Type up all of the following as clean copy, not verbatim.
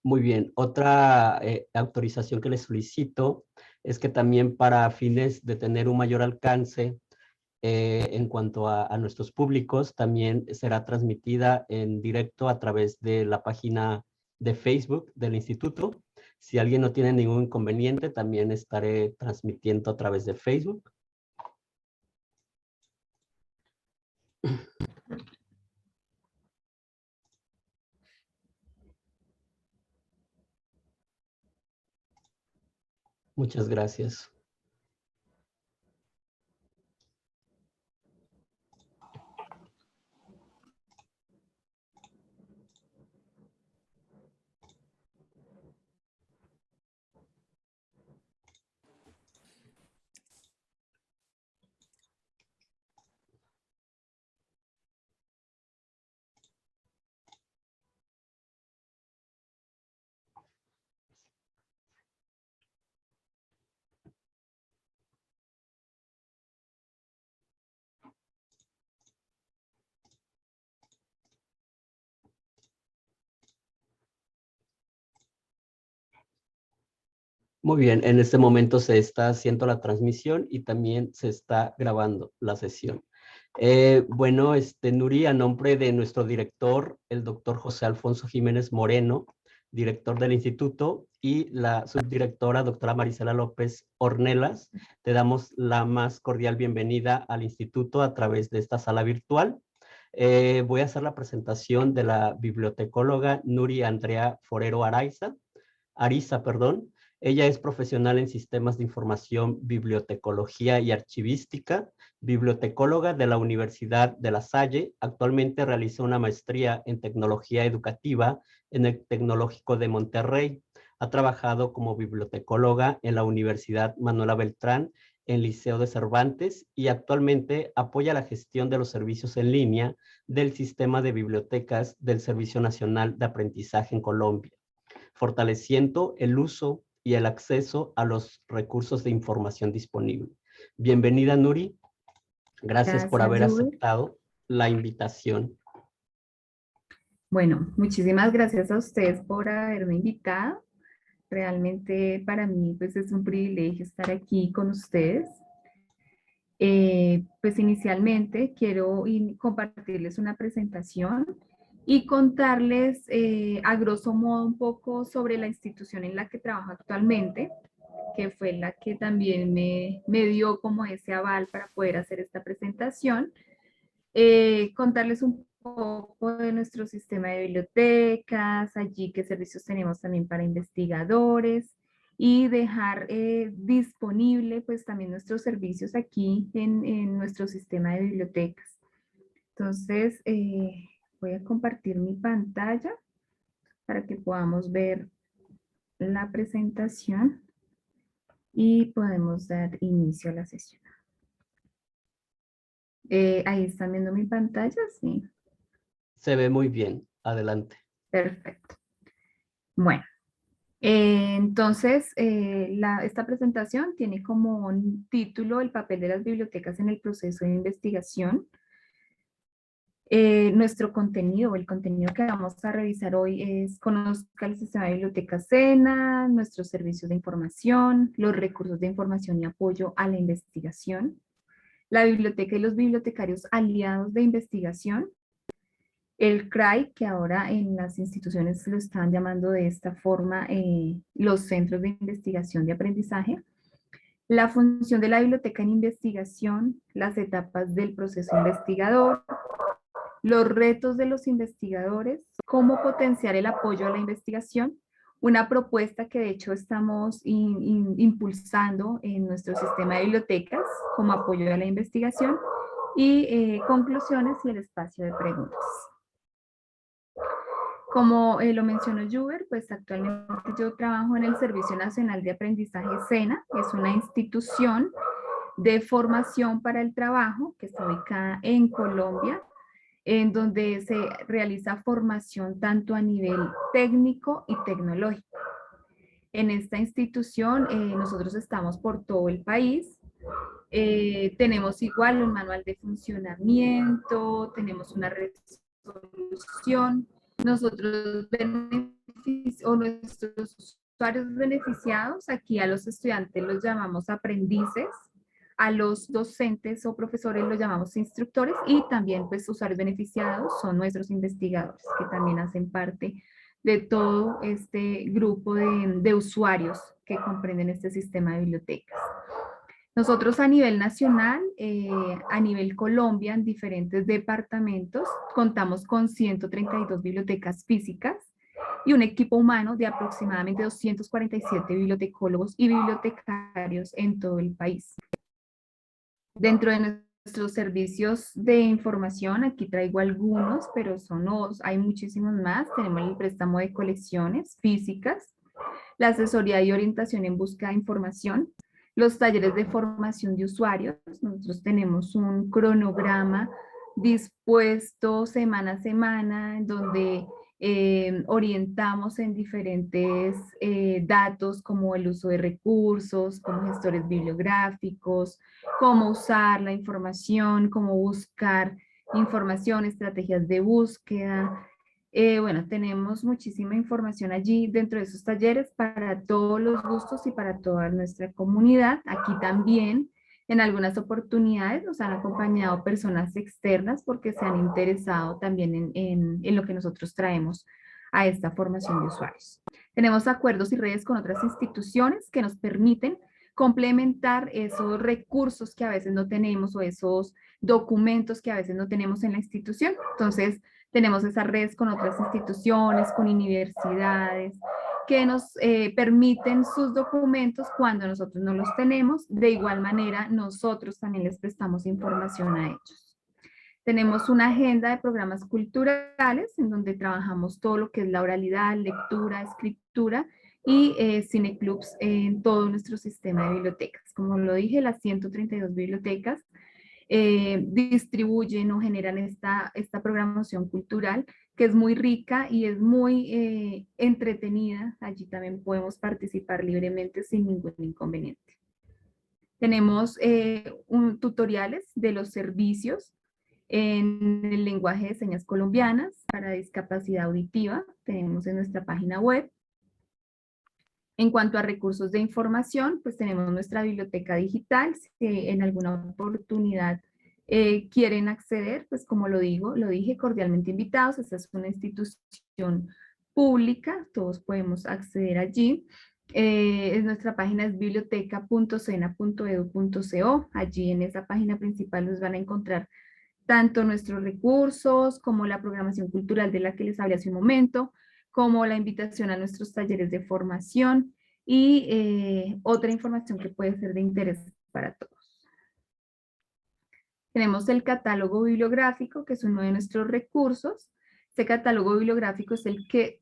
Muy bien. Otra autorización que les solicito es que también para fines de tener un mayor alcance en cuanto a nuestros públicos, también será transmitida en directo a través de la página de Facebook del instituto. Si alguien no tiene ningún inconveniente, también estaré transmitiendo a través de Facebook. Muchas gracias. Muy bien, en este momento se está haciendo la transmisión y también se está grabando la sesión. Bueno, Nuri, a nombre de nuestro director, el doctor José Alfonso Jiménez Moreno, director del instituto, y la subdirectora, doctora Marisela López Ornelas, te damos la más cordial bienvenida al instituto a través de esta sala virtual. Voy a hacer la presentación de la bibliotecóloga Nuri Andrea Forero Ariza, perdón. Ella es profesional en sistemas de información, bibliotecología y archivística, bibliotecóloga de la Universidad de La Salle. Actualmente realiza una maestría en tecnología educativa en el Tecnológico de Monterrey. Ha trabajado como bibliotecóloga en la Universidad Manuela Beltrán, en Liceo de Cervantes, y actualmente apoya la gestión de los servicios en línea del sistema de bibliotecas del Servicio Nacional de Aprendizaje en Colombia, fortaleciendo el uso y el acceso a los recursos de información disponible. Bienvenida, Nuri. Gracias por Gracias, haber Juve. aceptado la invitación. Bueno, muchísimas gracias a ustedes por haberme invitado. Realmente para mí pues es un privilegio estar aquí con ustedes. Pues inicialmente quiero compartirles una presentación y contarles a grosso modo un poco sobre la institución en la que trabajo actualmente, que fue la que también me dio como ese aval para poder hacer esta presentación. Contarles un poco de nuestro sistema de bibliotecas, allí qué servicios tenemos también para investigadores y dejar disponible pues también nuestros servicios aquí en nuestro sistema de bibliotecas. Entonces, voy a compartir mi pantalla para que podamos ver la presentación y podemos dar inicio a la sesión. Ahí están viendo mi pantalla, sí. Se ve muy bien. Adelante. Perfecto. Bueno, entonces esta presentación tiene como un título el papel de las bibliotecas en el proceso de investigación. Nuestro contenido, el contenido que vamos a revisar hoy es conozca el sistema de bibliotecas SENA, nuestros servicios de información, los recursos de información y apoyo a la investigación, la biblioteca y los bibliotecarios aliados de investigación, el CRAI, que ahora en las instituciones lo están llamando de esta forma, los centros de investigación de aprendizaje, la función de la biblioteca en investigación, las etapas del proceso investigador, los retos de los investigadores, cómo potenciar el apoyo a la investigación, una propuesta que de hecho estamos impulsando en nuestro sistema de bibliotecas como apoyo a la investigación, y conclusiones y el espacio de preguntas. Como lo mencionó Juber, pues actualmente yo trabajo en el Servicio Nacional de Aprendizaje SENA, es una institución de formación para el trabajo que está ubicada en Colombia, en donde se realiza formación tanto a nivel técnico y tecnológico. En esta institución nosotros estamos por todo el país, tenemos igual un manual de funcionamiento, tenemos una resolución. Nosotros beneficiamos o nuestros usuarios beneficiados, aquí a los estudiantes los llamamos aprendices, a los docentes o profesores los llamamos instructores y también pues usuarios beneficiados son nuestros investigadores que también hacen parte de todo este grupo de usuarios que comprenden este sistema de bibliotecas. Nosotros a nivel nacional, a nivel Colombia, en diferentes departamentos, contamos con 132 bibliotecas físicas y un equipo humano de aproximadamente 247 bibliotecólogos y bibliotecarios en todo el país. Dentro de nuestros servicios de información, aquí traigo algunos, pero hay muchísimos más. Tenemos el préstamo de colecciones físicas, la asesoría y orientación en busca de información, los talleres de formación de usuarios. Nosotros tenemos un cronograma dispuesto semana a semana, en donde orientamos en diferentes datos como el uso de recursos, como gestores bibliográficos, cómo usar la información, cómo buscar información, estrategias de búsqueda. Bueno, tenemos muchísima información allí dentro de esos talleres para todos los gustos y para toda nuestra comunidad. Aquí también en algunas oportunidades nos han acompañado personas externas porque se han interesado también en lo que nosotros traemos a esta formación de usuarios. Tenemos acuerdos y redes con otras instituciones que nos permiten complementar esos recursos que a veces no tenemos o esos documentos que a veces no tenemos en la institución. Entonces, tenemos esas redes con otras instituciones, con universidades, que nos permiten sus documentos cuando nosotros no los tenemos. De igual manera, nosotros también les prestamos información a ellos. Tenemos una agenda de programas culturales en donde trabajamos todo lo que es la oralidad, lectura, escritura y cineclubs en todo nuestro sistema de bibliotecas. Como lo dije, las 132 bibliotecas distribuyen o generan esta programación cultural que es muy rica y es muy entretenida. Allí también podemos participar libremente sin ningún inconveniente. Tenemos tutoriales de los servicios en el lenguaje de señas colombianas para discapacidad auditiva. Tenemos en nuestra página web. En cuanto a recursos de información, pues tenemos nuestra biblioteca digital. Si en alguna oportunidad quieren acceder, pues como lo dije, cordialmente invitados. Esta es una institución pública, todos podemos acceder allí. Nuestra página es biblioteca.sena.edu.co. Allí en esa página principal nos van a encontrar tanto nuestros recursos como la programación cultural de la que les hablé hace un momento, como la invitación a nuestros talleres de formación y otra información que puede ser de interés para todos. Tenemos el catálogo bibliográfico, que es uno de nuestros recursos. Este catálogo bibliográfico es el que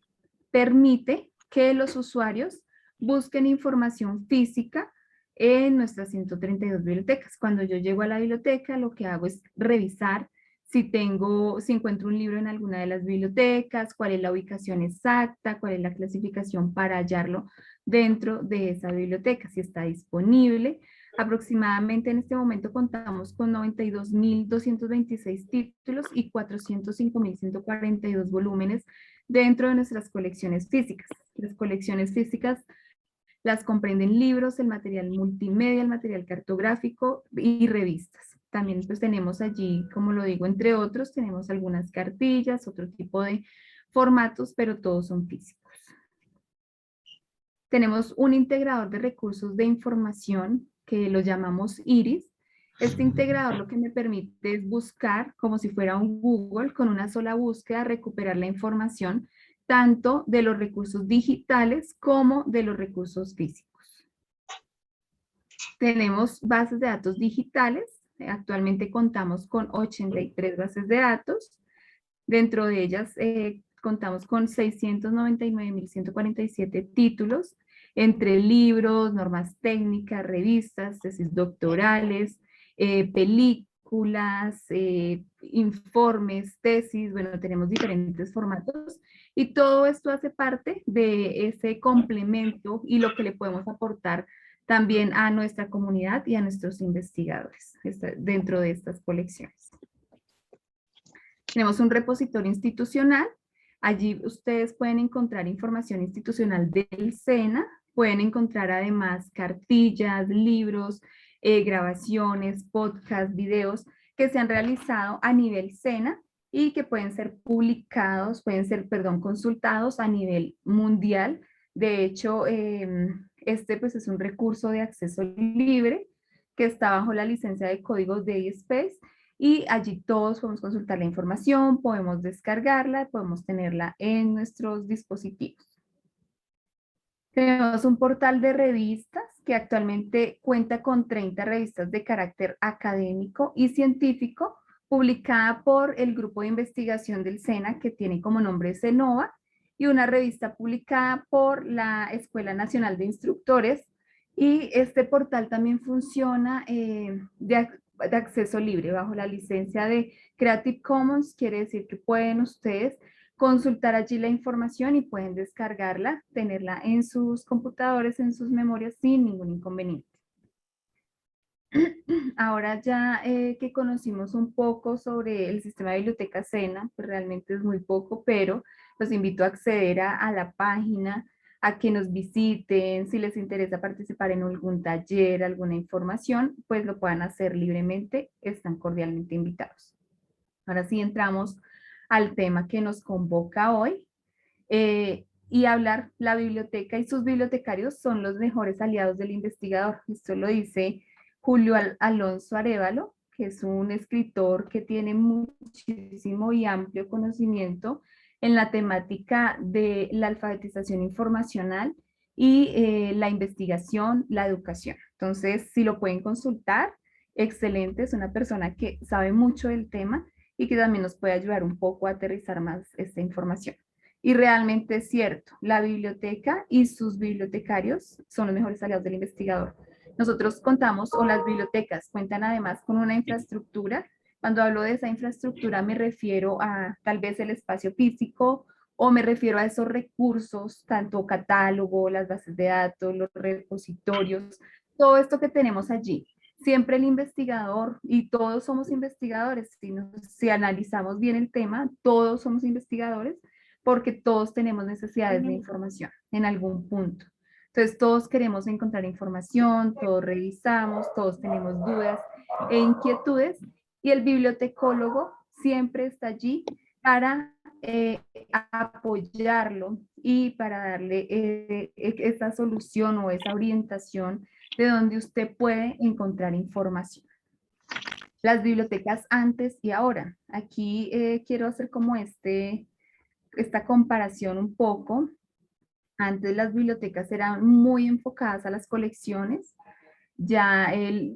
permite que los usuarios busquen información física en nuestras 132 bibliotecas. Cuando yo llego a la biblioteca, lo que hago es revisar si encuentro un libro en alguna de las bibliotecas, cuál es la ubicación exacta, cuál es la clasificación para hallarlo dentro de esa biblioteca, si está disponible. Aproximadamente en este momento contamos con 92.226 títulos y 405.142 volúmenes dentro de nuestras colecciones físicas. Las colecciones físicas las comprenden libros, el material multimedia, el material cartográfico y revistas. También pues tenemos allí, como lo digo, entre otros, tenemos algunas cartillas, otro tipo de formatos, pero todos son físicos. Tenemos un integrador de recursos de información que lo llamamos IRIS. Este integrador lo que me permite es buscar, como si fuera un Google, con una sola búsqueda, recuperar la información tanto de los recursos digitales como de los recursos físicos. Tenemos bases de datos digitales. Actualmente contamos con 83 bases de datos. Dentro de ellas contamos con 699.147 títulos, entre libros, normas técnicas, revistas, tesis doctorales, películas, informes, tesis, bueno, tenemos diferentes formatos y todo esto hace parte de ese complemento y lo que le podemos aportar también a nuestra comunidad y a nuestros investigadores dentro de estas colecciones. Tenemos un repositorio institucional Allí ustedes pueden encontrar información institucional del SENA, pueden encontrar además cartillas, libros, grabaciones, podcasts, videos que se han realizado a nivel SENA y que pueden ser publicados, pueden ser, perdón, consultados a nivel mundial. De hecho, este pues es un recurso de acceso libre que está bajo la licencia de códigos de DSpace y allí todos podemos consultar la información, podemos descargarla, podemos tenerla en nuestros dispositivos. Tenemos un portal de revistas que actualmente cuenta con 30 revistas de carácter académico y científico, publicada por el grupo de investigación del SENA, que tiene como nombre CENOVA, y una revista publicada por la Escuela Nacional de Instructores. Y este portal también funciona de acceso libre, bajo la licencia de Creative Commons, quiere decir que pueden ustedes consultar allí la información y pueden descargarla, tenerla en sus computadores, en sus memorias sin ningún inconveniente. Ahora ya que conocimos un poco sobre el sistema de biblioteca SENA, pues realmente es muy poco, pero los invito a acceder a la página, a que nos visiten, si les interesa participar en algún taller, alguna información, pues lo puedan hacer libremente, están cordialmente invitados. Ahora sí entramos al tema que nos convoca hoy, y hablar, la biblioteca y sus bibliotecarios son los mejores aliados del investigador. Esto lo dice Julio Alonso Arévalo, que es un escritor que tiene muchísimo y amplio conocimiento en la temática de la alfabetización informacional y la investigación, la educación. Entonces, si lo pueden consultar, excelente, es una persona que sabe mucho del tema y que también nos puede ayudar un poco a aterrizar más esta información. Y realmente es cierto, la biblioteca y sus bibliotecarios son los mejores aliados del investigador. Nosotros contamos, o las bibliotecas cuentan además con una infraestructura. Cuando hablo de esa infraestructura me refiero a tal vez el espacio físico o me refiero a esos recursos, tanto catálogo, las bases de datos, los repositorios, todo esto que tenemos allí. Siempre el investigador, y todos somos investigadores, si analizamos bien el tema, todos somos investigadores, porque todos tenemos necesidades de información en algún punto. Entonces, todos queremos encontrar información, todos revisamos, todos tenemos dudas e inquietudes, y el bibliotecólogo siempre está allí para apoyarlo y para darle esa solución o esa orientación de donde usted puede encontrar información. Las bibliotecas antes y ahora. Aquí quiero hacer como esta comparación un poco. Antes las bibliotecas eran muy enfocadas a las colecciones, ya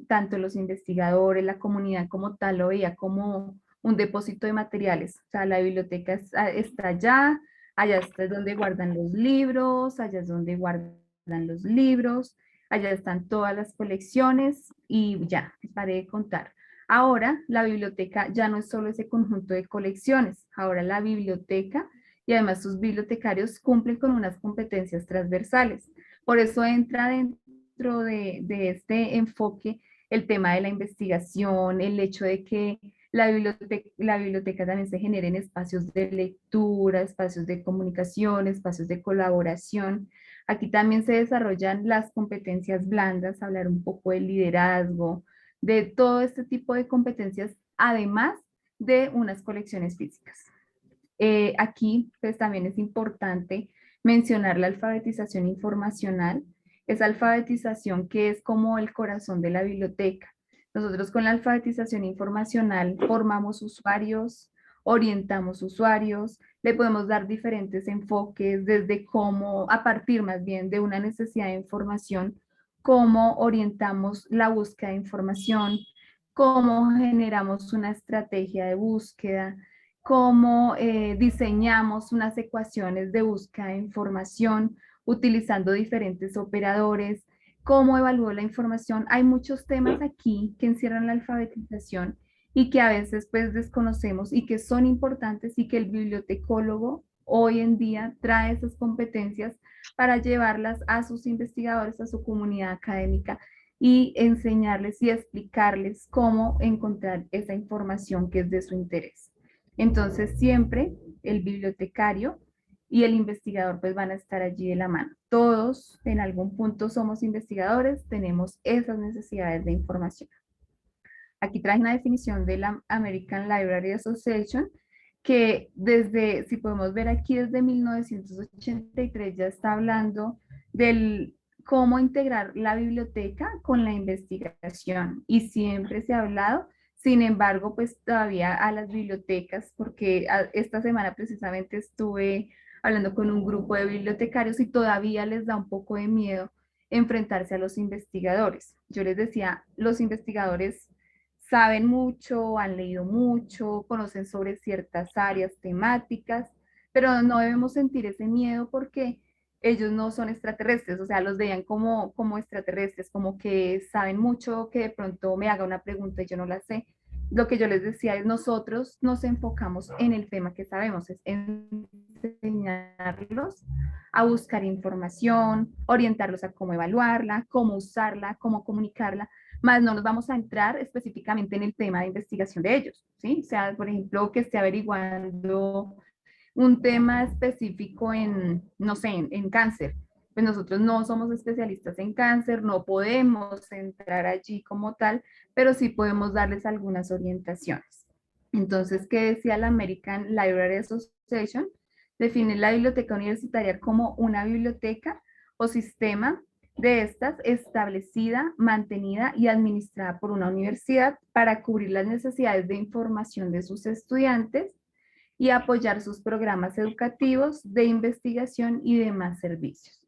tanto los investigadores, la comunidad como tal lo veía como un depósito de materiales. O sea, la biblioteca está allá, allá está donde guardan los libros, allá es donde guardan los libros, allá están todas las colecciones y ya, paré de contar. Ahora la biblioteca ya no es solo ese conjunto de colecciones, ahora la biblioteca y además sus bibliotecarios cumplen con unas competencias transversales. Por eso entra dentro de este enfoque el tema de la investigación, el hecho de que la biblioteca también se generen espacios de lectura, espacios de comunicación, espacios de colaboración. Aquí también se desarrollan las competencias blandas, hablar un poco del liderazgo, de todo este tipo de competencias, además de unas colecciones físicas. Aquí pues también es importante mencionar la alfabetización informacional, esa alfabetización que es como el corazón de la biblioteca. Nosotros con la alfabetización informacional formamos usuarios, orientamos usuarios, le podemos dar diferentes enfoques desde cómo, a partir más bien de una necesidad de información, cómo orientamos la búsqueda de información, cómo generamos una estrategia de búsqueda, cómo diseñamos unas ecuaciones de búsqueda de información utilizando diferentes operadores, cómo evalúo la información. Hay muchos temas aquí que encierran la alfabetización y que a veces pues desconocemos y que son importantes y que el bibliotecólogo hoy en día trae esas competencias para llevarlas a sus investigadores, a su comunidad académica y enseñarles y explicarles cómo encontrar esa información que es de su interés. Entonces, siempre el bibliotecario y el investigador pues van a estar allí de la mano. Todos en algún punto somos investigadores, tenemos esas necesidades de información. Aquí trae una definición de la American Library Association que desde, si podemos ver aquí, desde 1983 ya está hablando del cómo integrar la biblioteca con la investigación y siempre se ha hablado. Sin embargo, pues todavía a las bibliotecas, porque esta semana precisamente estuve hablando con un grupo de bibliotecarios y todavía les da un poco de miedo enfrentarse a los investigadores. Yo les decía, los investigadores saben mucho, han leído mucho, conocen sobre ciertas áreas temáticas, pero no debemos sentir ese miedo porque ellos no son extraterrestres, o sea, los veían como extraterrestres, como que saben mucho, que de pronto me haga una pregunta y yo no la sé. Lo que yo les decía es nosotros nos enfocamos en el tema que sabemos, es enseñarlos a buscar información, orientarlos a cómo evaluarla, cómo usarla, cómo comunicarla, más no nos vamos a entrar específicamente en el tema de investigación de ellos, ¿sí? O sea, por ejemplo, que esté averiguando un tema específico en, no sé, en cáncer. Pues nosotros no somos especialistas en cáncer, no podemos entrar allí como tal, pero sí podemos darles algunas orientaciones. Entonces, ¿qué decía la American Library Association? Define la biblioteca universitaria como una biblioteca o sistema de estas establecida, mantenida y administrada por una universidad para cubrir las necesidades de información de sus estudiantes y apoyar sus programas educativos, de investigación y demás servicios.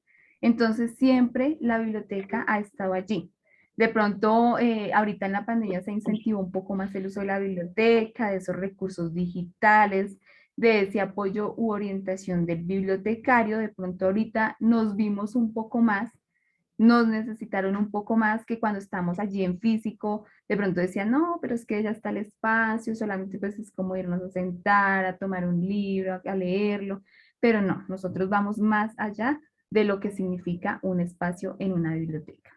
Entonces, siempre la biblioteca ha estado allí. De pronto, ahorita en la pandemia se incentivó un poco más el uso de la biblioteca, de esos recursos digitales, de ese apoyo u orientación del bibliotecario. De pronto ahorita nos vimos un poco más, nos necesitaron un poco más que cuando estamos allí en físico, de pronto decían, no, pero es que ya está el espacio, solamente pues es como irnos a sentar, a tomar un libro, a leerlo, pero no, nosotros vamos más allá de lo que significa un espacio en una biblioteca.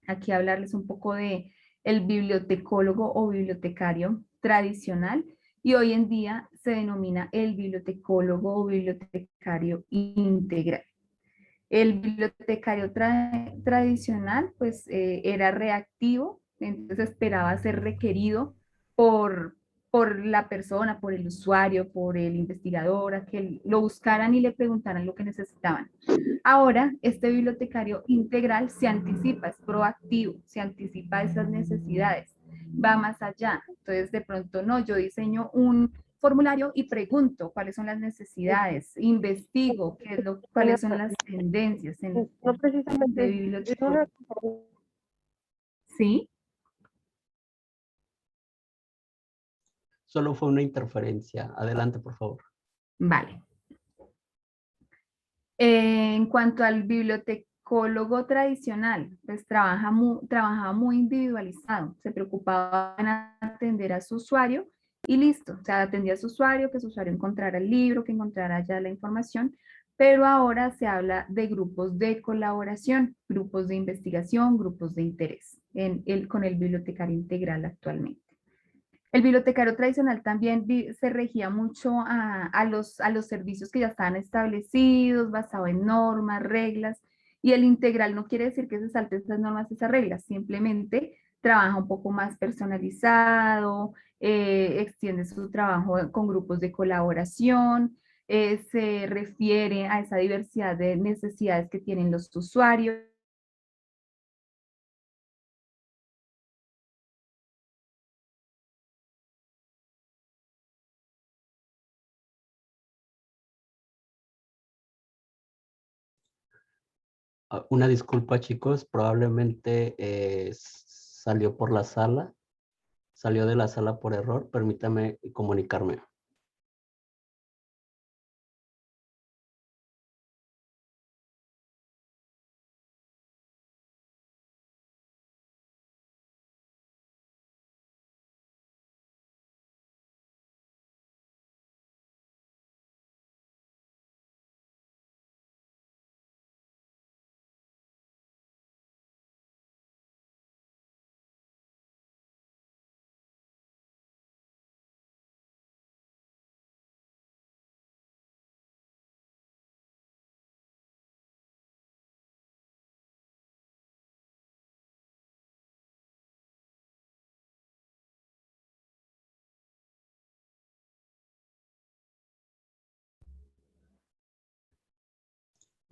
Aquí hablarles un poco de el bibliotecólogo o bibliotecario tradicional y hoy en día se denomina el bibliotecólogo o bibliotecario integral. El bibliotecario tradicional, pues era reactivo, entonces esperaba ser requerido por, por la persona, por el usuario, por el investigador, a que lo buscaran y le preguntaran lo que necesitaban. Ahora, este bibliotecario integral se anticipa, es proactivo, se anticipa a esas necesidades, va más allá. Entonces, de pronto, no, yo diseño un formulario y pregunto cuáles son las necesidades, investigo cuáles son las tendencias No de precisamente, es biblioteca. una... ¿Sí? Solo fue una interferencia. Adelante, por favor. Vale. En cuanto al bibliotecólogo tradicional, pues trabajaba muy individualizado, se preocupaba en atender a su usuario y listo, o sea, atendía a su usuario, que su usuario encontrara el libro, que encontrara ya la información, pero ahora se habla de grupos de colaboración, grupos de investigación, grupos de interés con el bibliotecario integral actualmente. El bibliotecario tradicional también se regía mucho a los servicios que ya estaban establecidos, basado en normas, reglas, y el integral no quiere decir que se salte esas normas, esas reglas, simplemente trabaja un poco más personalizado, extiende su trabajo con grupos de colaboración, se refiere a esa diversidad de necesidades que tienen los usuarios. Una disculpa, chicos. Probablemente salió por la sala. Salió de la sala por error. Permítame comunicarme.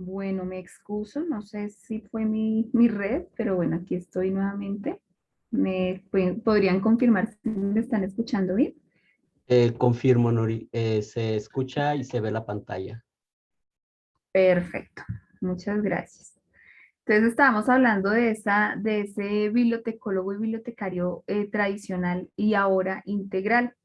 Bueno, me excuso, no sé si fue mi red, pero bueno, aquí estoy nuevamente. ¿Podrían confirmar si me están escuchando bien? Confirmo, Nuri, se escucha y se ve la pantalla. Perfecto, muchas gracias. Entonces estábamos hablando de ese bibliotecólogo y bibliotecario tradicional y ahora integral.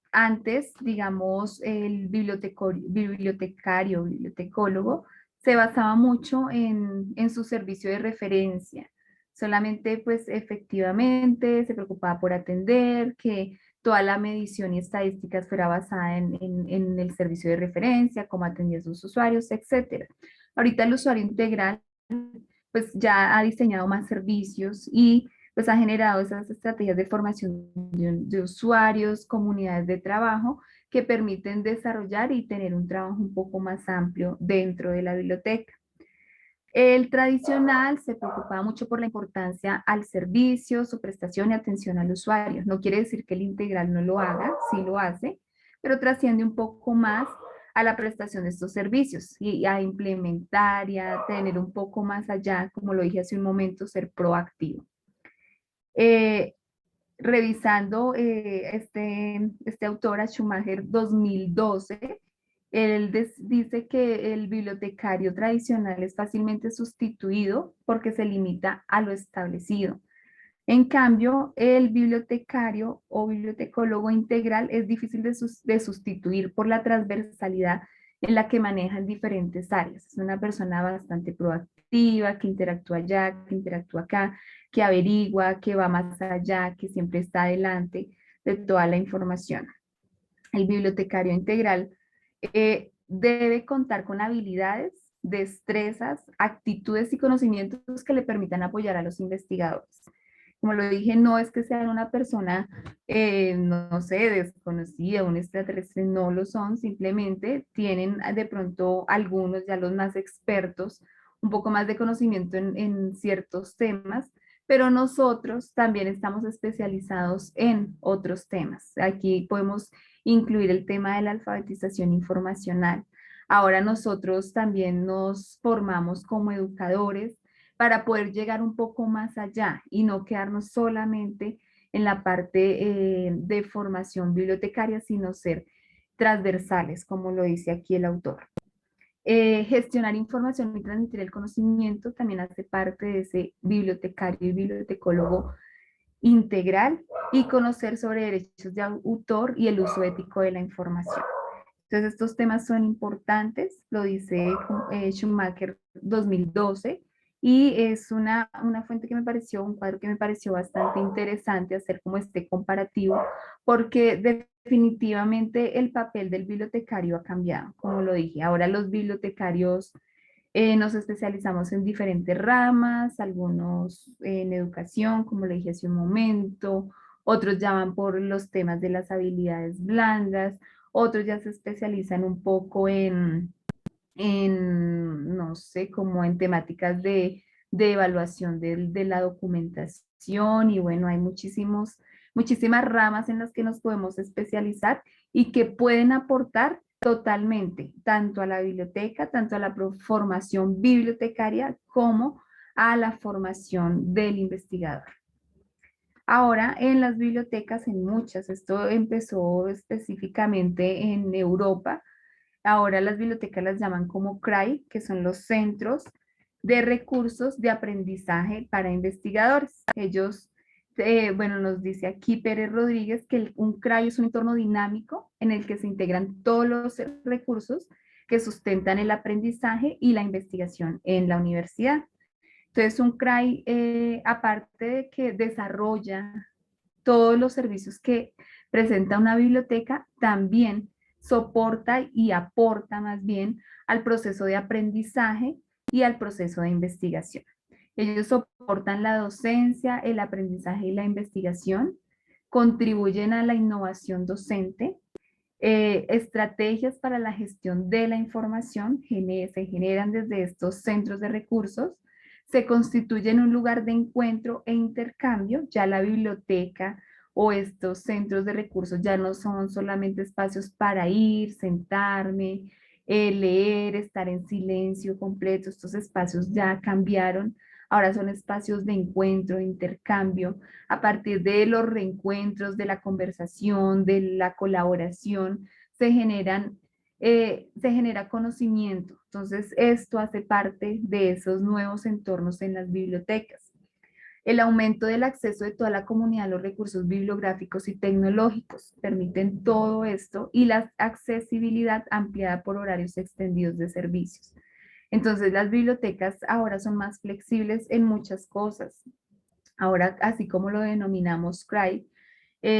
Antes, digamos, el bibliotecólogo se basaba mucho en su servicio de referencia. Solamente, pues, efectivamente se preocupaba por atender, que toda la medición y estadísticas fuera basada en el servicio de referencia, cómo atendía a sus usuarios, etcétera. Ahorita el usuario integral, pues, ya ha diseñado más servicios y pues ha generado esas estrategias de formación de usuarios, comunidades de trabajo que permiten desarrollar y tener un trabajo un poco más amplio dentro de la biblioteca. El tradicional se preocupaba mucho por la importancia al servicio, su prestación y atención al usuario. No quiere decir que el integral no lo haga, sí lo hace, pero trasciende un poco más a la prestación de estos servicios y a implementar y a tener un poco más allá, como lo dije hace un momento, ser proactivo. Eh, Revisando este autor, a Schumacher 2012, él dice que el bibliotecario tradicional es fácilmente sustituido porque se limita a lo establecido. En cambio, el bibliotecario o bibliotecólogo integral es difícil de sustituir por la transversalidad en la que manejan diferentes áreas. Es una persona bastante proactiva, que interactúa allá, que interactúa acá, que averigua, que va más allá, que siempre está adelante de toda la información. El bibliotecario integral debe contar con habilidades, destrezas, actitudes y conocimientos que le permitan apoyar a los investigadores. Como lo dije, no es que sean una persona, no sé, desconocida, un extraterrestre, no lo son, simplemente tienen de pronto algunos, ya los más expertos, un poco más de conocimiento en ciertos temas, pero nosotros también estamos especializados en otros temas. Aquí podemos incluir el tema de la alfabetización informacional. Ahora nosotros también nos formamos como educadores para poder llegar un poco más allá y no quedarnos solamente en la parte de formación bibliotecaria, sino ser transversales, como lo dice aquí el autor. Gestionar información y transmitir el conocimiento también hace parte de ese bibliotecario y bibliotecólogo integral y conocer sobre derechos de autor y el uso ético de la información. Entonces, estos temas son importantes, lo dice Schumacher 2012, y es una fuente que me pareció, un cuadro que me pareció bastante interesante hacer como este comparativo, porque definitivamente el papel del bibliotecario ha cambiado, como lo dije. Ahora los bibliotecarios nos especializamos en diferentes ramas, algunos en educación, como le dije hace un momento, otros ya van por los temas de las habilidades blandas, otros ya se especializan un poco no sé, como en temáticas de evaluación de la documentación y bueno, hay muchísimas ramas en las que nos podemos especializar y que pueden aportar totalmente, tanto a la biblioteca, tanto a la formación bibliotecaria como a la formación del investigador. Ahora, en las bibliotecas, en muchas, esto empezó específicamente en Europa. Ahora las bibliotecas las llaman como CRAI, que son los centros de recursos de aprendizaje para investigadores. Ellos, bueno, nos dice aquí Pérez Rodríguez que un CRAI es un entorno dinámico en el que se integran todos los recursos que sustentan el aprendizaje y la investigación en la universidad. Entonces, un CRAI, aparte de que desarrolla todos los servicios que presenta una biblioteca, también soporta y aporta más bien al proceso de aprendizaje y al proceso de investigación. Ellos soportan la docencia, el aprendizaje y la investigación, contribuyen a la innovación docente, estrategias para la gestión de la información se generan desde estos centros de recursos, se constituyen un lugar de encuentro e intercambio, ya la biblioteca o estos centros de recursos ya no son solamente espacios para ir, sentarme, leer, estar en silencio completo. Estos espacios ya cambiaron. Ahora son espacios de encuentro, de intercambio, a partir de los reencuentros, de la conversación, de la colaboración, se genera conocimiento. Entonces, esto hace parte de esos nuevos entornos en las bibliotecas. El aumento del acceso de toda la comunidad a los recursos bibliográficos y tecnológicos permiten todo esto y la accesibilidad ampliada por horarios extendidos de servicios. Entonces, las bibliotecas ahora son más flexibles en muchas cosas. Ahora, así como lo denominamos CRY,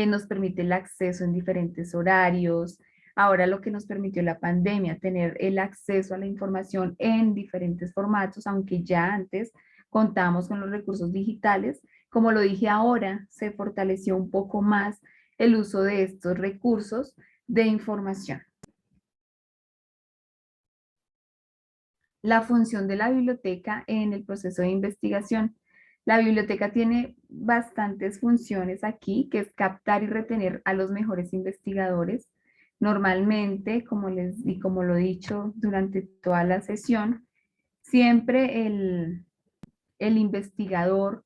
nos permite el acceso en diferentes horarios. Ahora lo que nos permitió la pandemia, tener el acceso a la información en diferentes formatos, aunque ya antes contábamos con los recursos digitales. Como lo dije ahora, se fortaleció un poco más el uso de estos recursos de información. La función de la biblioteca en el proceso de investigación. La biblioteca tiene bastantes funciones aquí, que es captar y retener a los mejores investigadores. Normalmente, como lo he dicho durante toda la sesión, siempre el investigador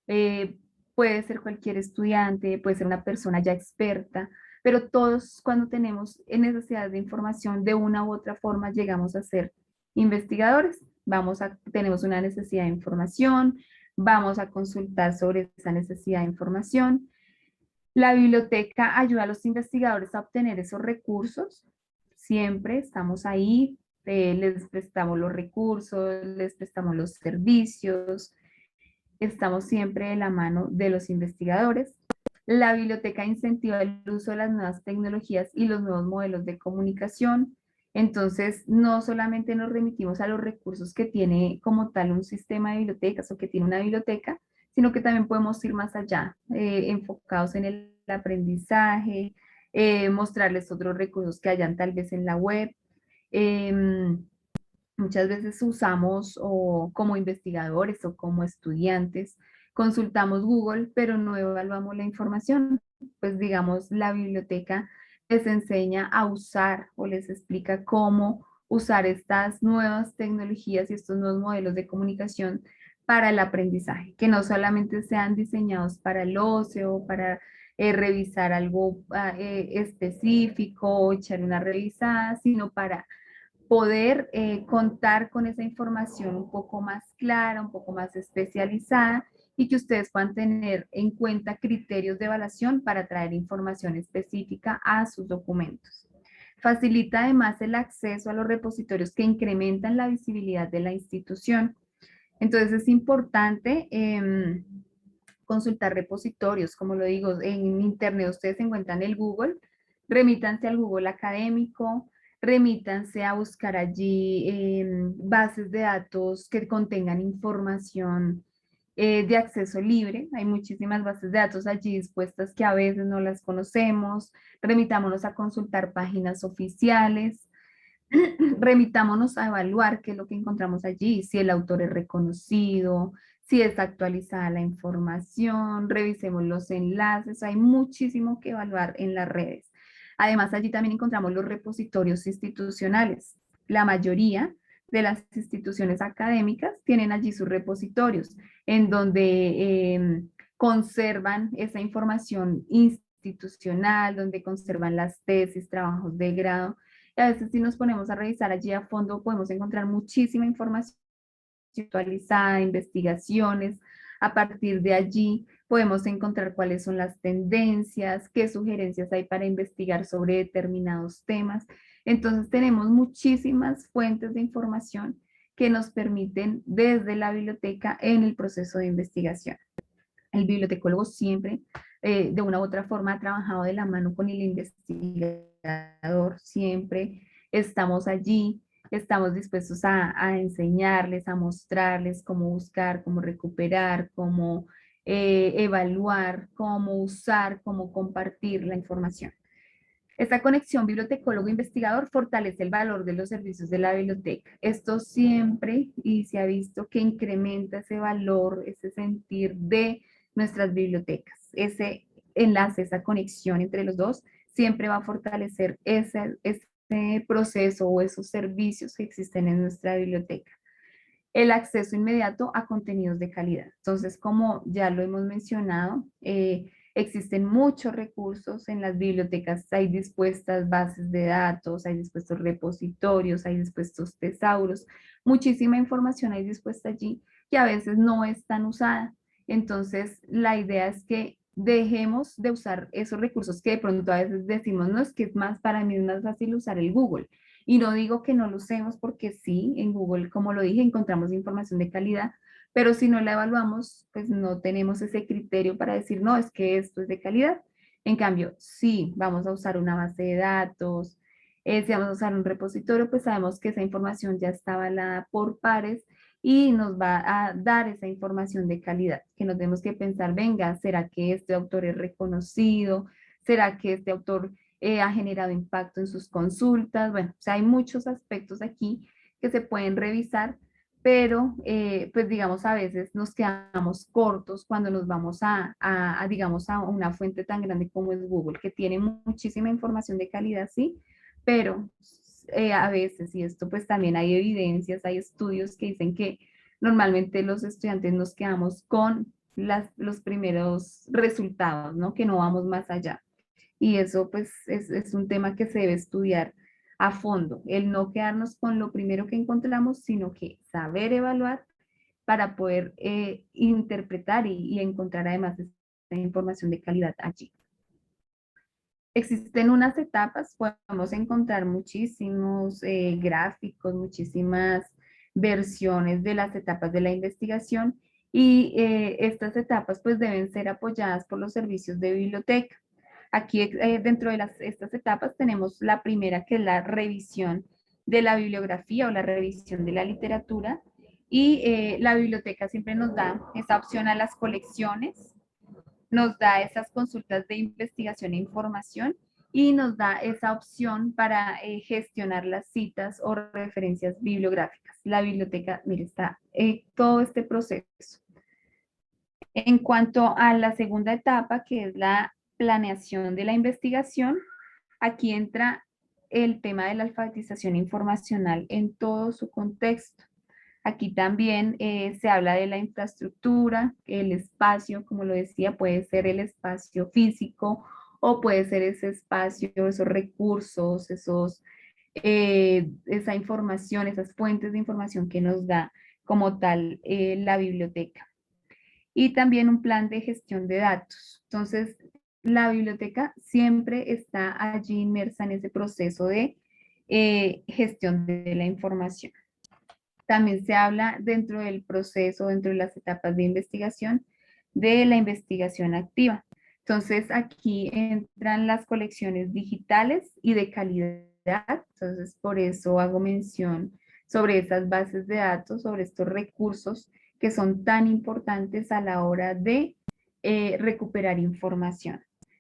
eh, puede ser cualquier estudiante, puede ser una persona ya experta, pero todos cuando tenemos necesidad de información de una u otra forma llegamos a ser investigadores. Tenemos una necesidad de información, vamos a consultar sobre esa necesidad de información. La biblioteca ayuda a los investigadores a obtener esos recursos. Siempre estamos ahí, les prestamos los recursos, les prestamos los servicios, estamos siempre de la mano de los investigadores. La biblioteca incentiva el uso de las nuevas tecnologías y los nuevos modelos de comunicación. Entonces, no solamente nos remitimos a los recursos que tiene como tal un sistema de bibliotecas o que tiene una biblioteca, sino que también podemos ir más allá, enfocados en el aprendizaje, mostrarles otros recursos que hayan tal vez en la web. Muchas veces usamos o como investigadores o como estudiantes, consultamos Google, pero no evaluamos la información. Pues digamos, la biblioteca les enseña a usar o les explica cómo usar estas nuevas tecnologías y estos nuevos modelos de comunicación para el aprendizaje, que no solamente sean diseñados para el ocio, para revisar algo específico o echar una revisada, sino para poder contar con esa información un poco más clara, un poco más especializada y que ustedes puedan tener en cuenta criterios de evaluación para traer información específica a sus documentos. Facilita además el acceso a los repositorios que incrementan la visibilidad de la institución. Entonces es importante consultar repositorios, como lo digo, en internet ustedes encuentran el Google, remítanse al Google académico, remítanse a buscar allí bases de datos que contengan información de acceso libre. Hay muchísimas bases de datos allí dispuestas que a veces no las conocemos. Remitámonos a consultar páginas oficiales. Remitámonos a evaluar qué es lo que encontramos allí, si el autor es reconocido, si está actualizada la información, revisemos los enlaces, hay muchísimo que evaluar en las redes. Además, allí también encontramos los repositorios institucionales. La mayoría de las instituciones académicas tienen allí sus repositorios, en donde conservan esa información institucional, donde conservan las tesis, trabajos de grado. Y a veces si nos ponemos a revisar allí a fondo, podemos encontrar muchísima información actualizada, investigaciones. A partir de allí podemos encontrar cuáles son las tendencias, qué sugerencias hay para investigar sobre determinados temas. Entonces tenemos muchísimas fuentes de información que nos permiten desde la biblioteca en el proceso de investigación. El bibliotecólogo siempre, de una u otra forma, ha trabajado de la mano con el investigador, siempre estamos allí, estamos dispuestos a enseñarles, a mostrarles cómo buscar, cómo recuperar, cómo evaluar, cómo usar, cómo compartir la información. Esta conexión bibliotecólogo-investigador fortalece el valor de los servicios de la biblioteca. Esto siempre, y se ha visto que incrementa ese valor, ese sentir de nuestras bibliotecas. Ese enlace, esa conexión entre los dos, siempre va a fortalecer ese ese proceso o esos servicios que existen en nuestra biblioteca. El acceso inmediato a contenidos de calidad. Entonces, como ya lo hemos mencionado, existen muchos recursos en las bibliotecas, hay dispuestas bases de datos, hay dispuestos repositorios, hay dispuestos tesauros, muchísima información hay dispuesta allí que a veces no es tan usada. Entonces, la idea es que dejemos de usar esos recursos que de pronto a veces decimos, no, es que es más, para mí es más fácil usar el Google. Y no digo que no lo usemos porque sí, en Google, como lo dije, encontramos información de calidad, pero si no la evaluamos, pues no tenemos ese criterio para decir, no, es que esto es de calidad. En cambio, si vamos a usar una base de datos, si vamos a usar un repositorio, pues sabemos que esa información ya está avalada por pares y nos va a dar esa información de calidad, que nos tenemos que pensar, venga, ¿será que este autor es reconocido? ¿Será que este autor ha generado impacto en sus consultas? Bueno, o sea, hay muchos aspectos aquí que se pueden revisar, pero pues digamos a veces nos quedamos cortos cuando nos vamos digamos a una fuente tan grande como es Google, que tiene muchísima información de calidad, sí, pero a veces, y esto pues también hay evidencias, hay estudios que dicen que normalmente los estudiantes nos quedamos con los primeros resultados, ¿no? Que no vamos más allá. Y eso pues es un tema que se debe estudiar a fondo, el no quedarnos con lo primero que encontramos, sino que saber evaluar para poder interpretar y encontrar además esta información de calidad allí. Existen unas etapas, podemos encontrar muchísimos gráficos, muchísimas versiones de las etapas de la investigación y estas etapas pues deben ser apoyadas por los servicios de biblioteca. Aquí dentro de estas etapas tenemos la primera, que es la revisión de la bibliografía o la revisión de la literatura, y la biblioteca siempre nos da esa opción a las colecciones, nos da esas consultas de investigación e información y nos da esa opción para gestionar las citas o referencias bibliográficas. La biblioteca, mire, está todo este proceso. En cuanto a la segunda etapa, que es la planeación de la investigación, aquí entra el tema de la alfabetización informacional en todo su contexto. Aquí también se habla de la infraestructura, el espacio, como lo decía, puede ser el espacio físico o puede ser ese espacio, esos recursos, esa información, esas fuentes de información que nos da como tal la biblioteca. Y también un plan de gestión de datos. Entonces, la biblioteca siempre está allí inmersa en ese proceso de gestión de la información. También se habla dentro del proceso, dentro de las etapas de investigación, de la investigación activa. Entonces, aquí entran las colecciones digitales y de calidad. Entonces, por eso hago mención sobre esas bases de datos, sobre estos recursos que son tan importantes a la hora de recuperar información.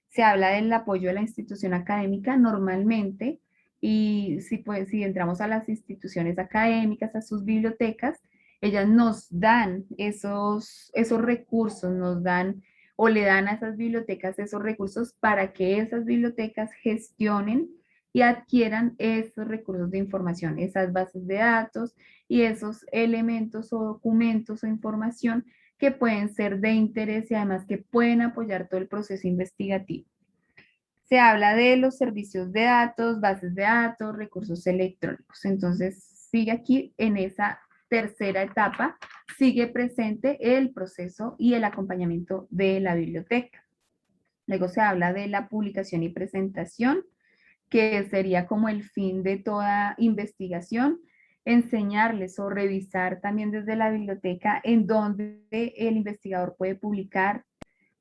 Se habla del apoyo de la institución académica normalmente, y si entramos a las instituciones académicas, a sus bibliotecas, ellas nos dan esos recursos, nos dan o le dan a esas bibliotecas esos recursos para que esas bibliotecas gestionen y adquieran esos recursos de información, esas bases de datos y esos elementos o documentos o información que pueden ser de interés y además que pueden apoyar todo el proceso investigativo. Se habla de los servicios de datos, bases de datos, recursos electrónicos. Entonces, sigue aquí en esa tercera etapa, sigue presente el proceso y el acompañamiento de la biblioteca. Luego se habla de la publicación y presentación, que sería como el fin de toda investigación, enseñarles o revisar también desde la biblioteca en dónde el investigador puede publicar,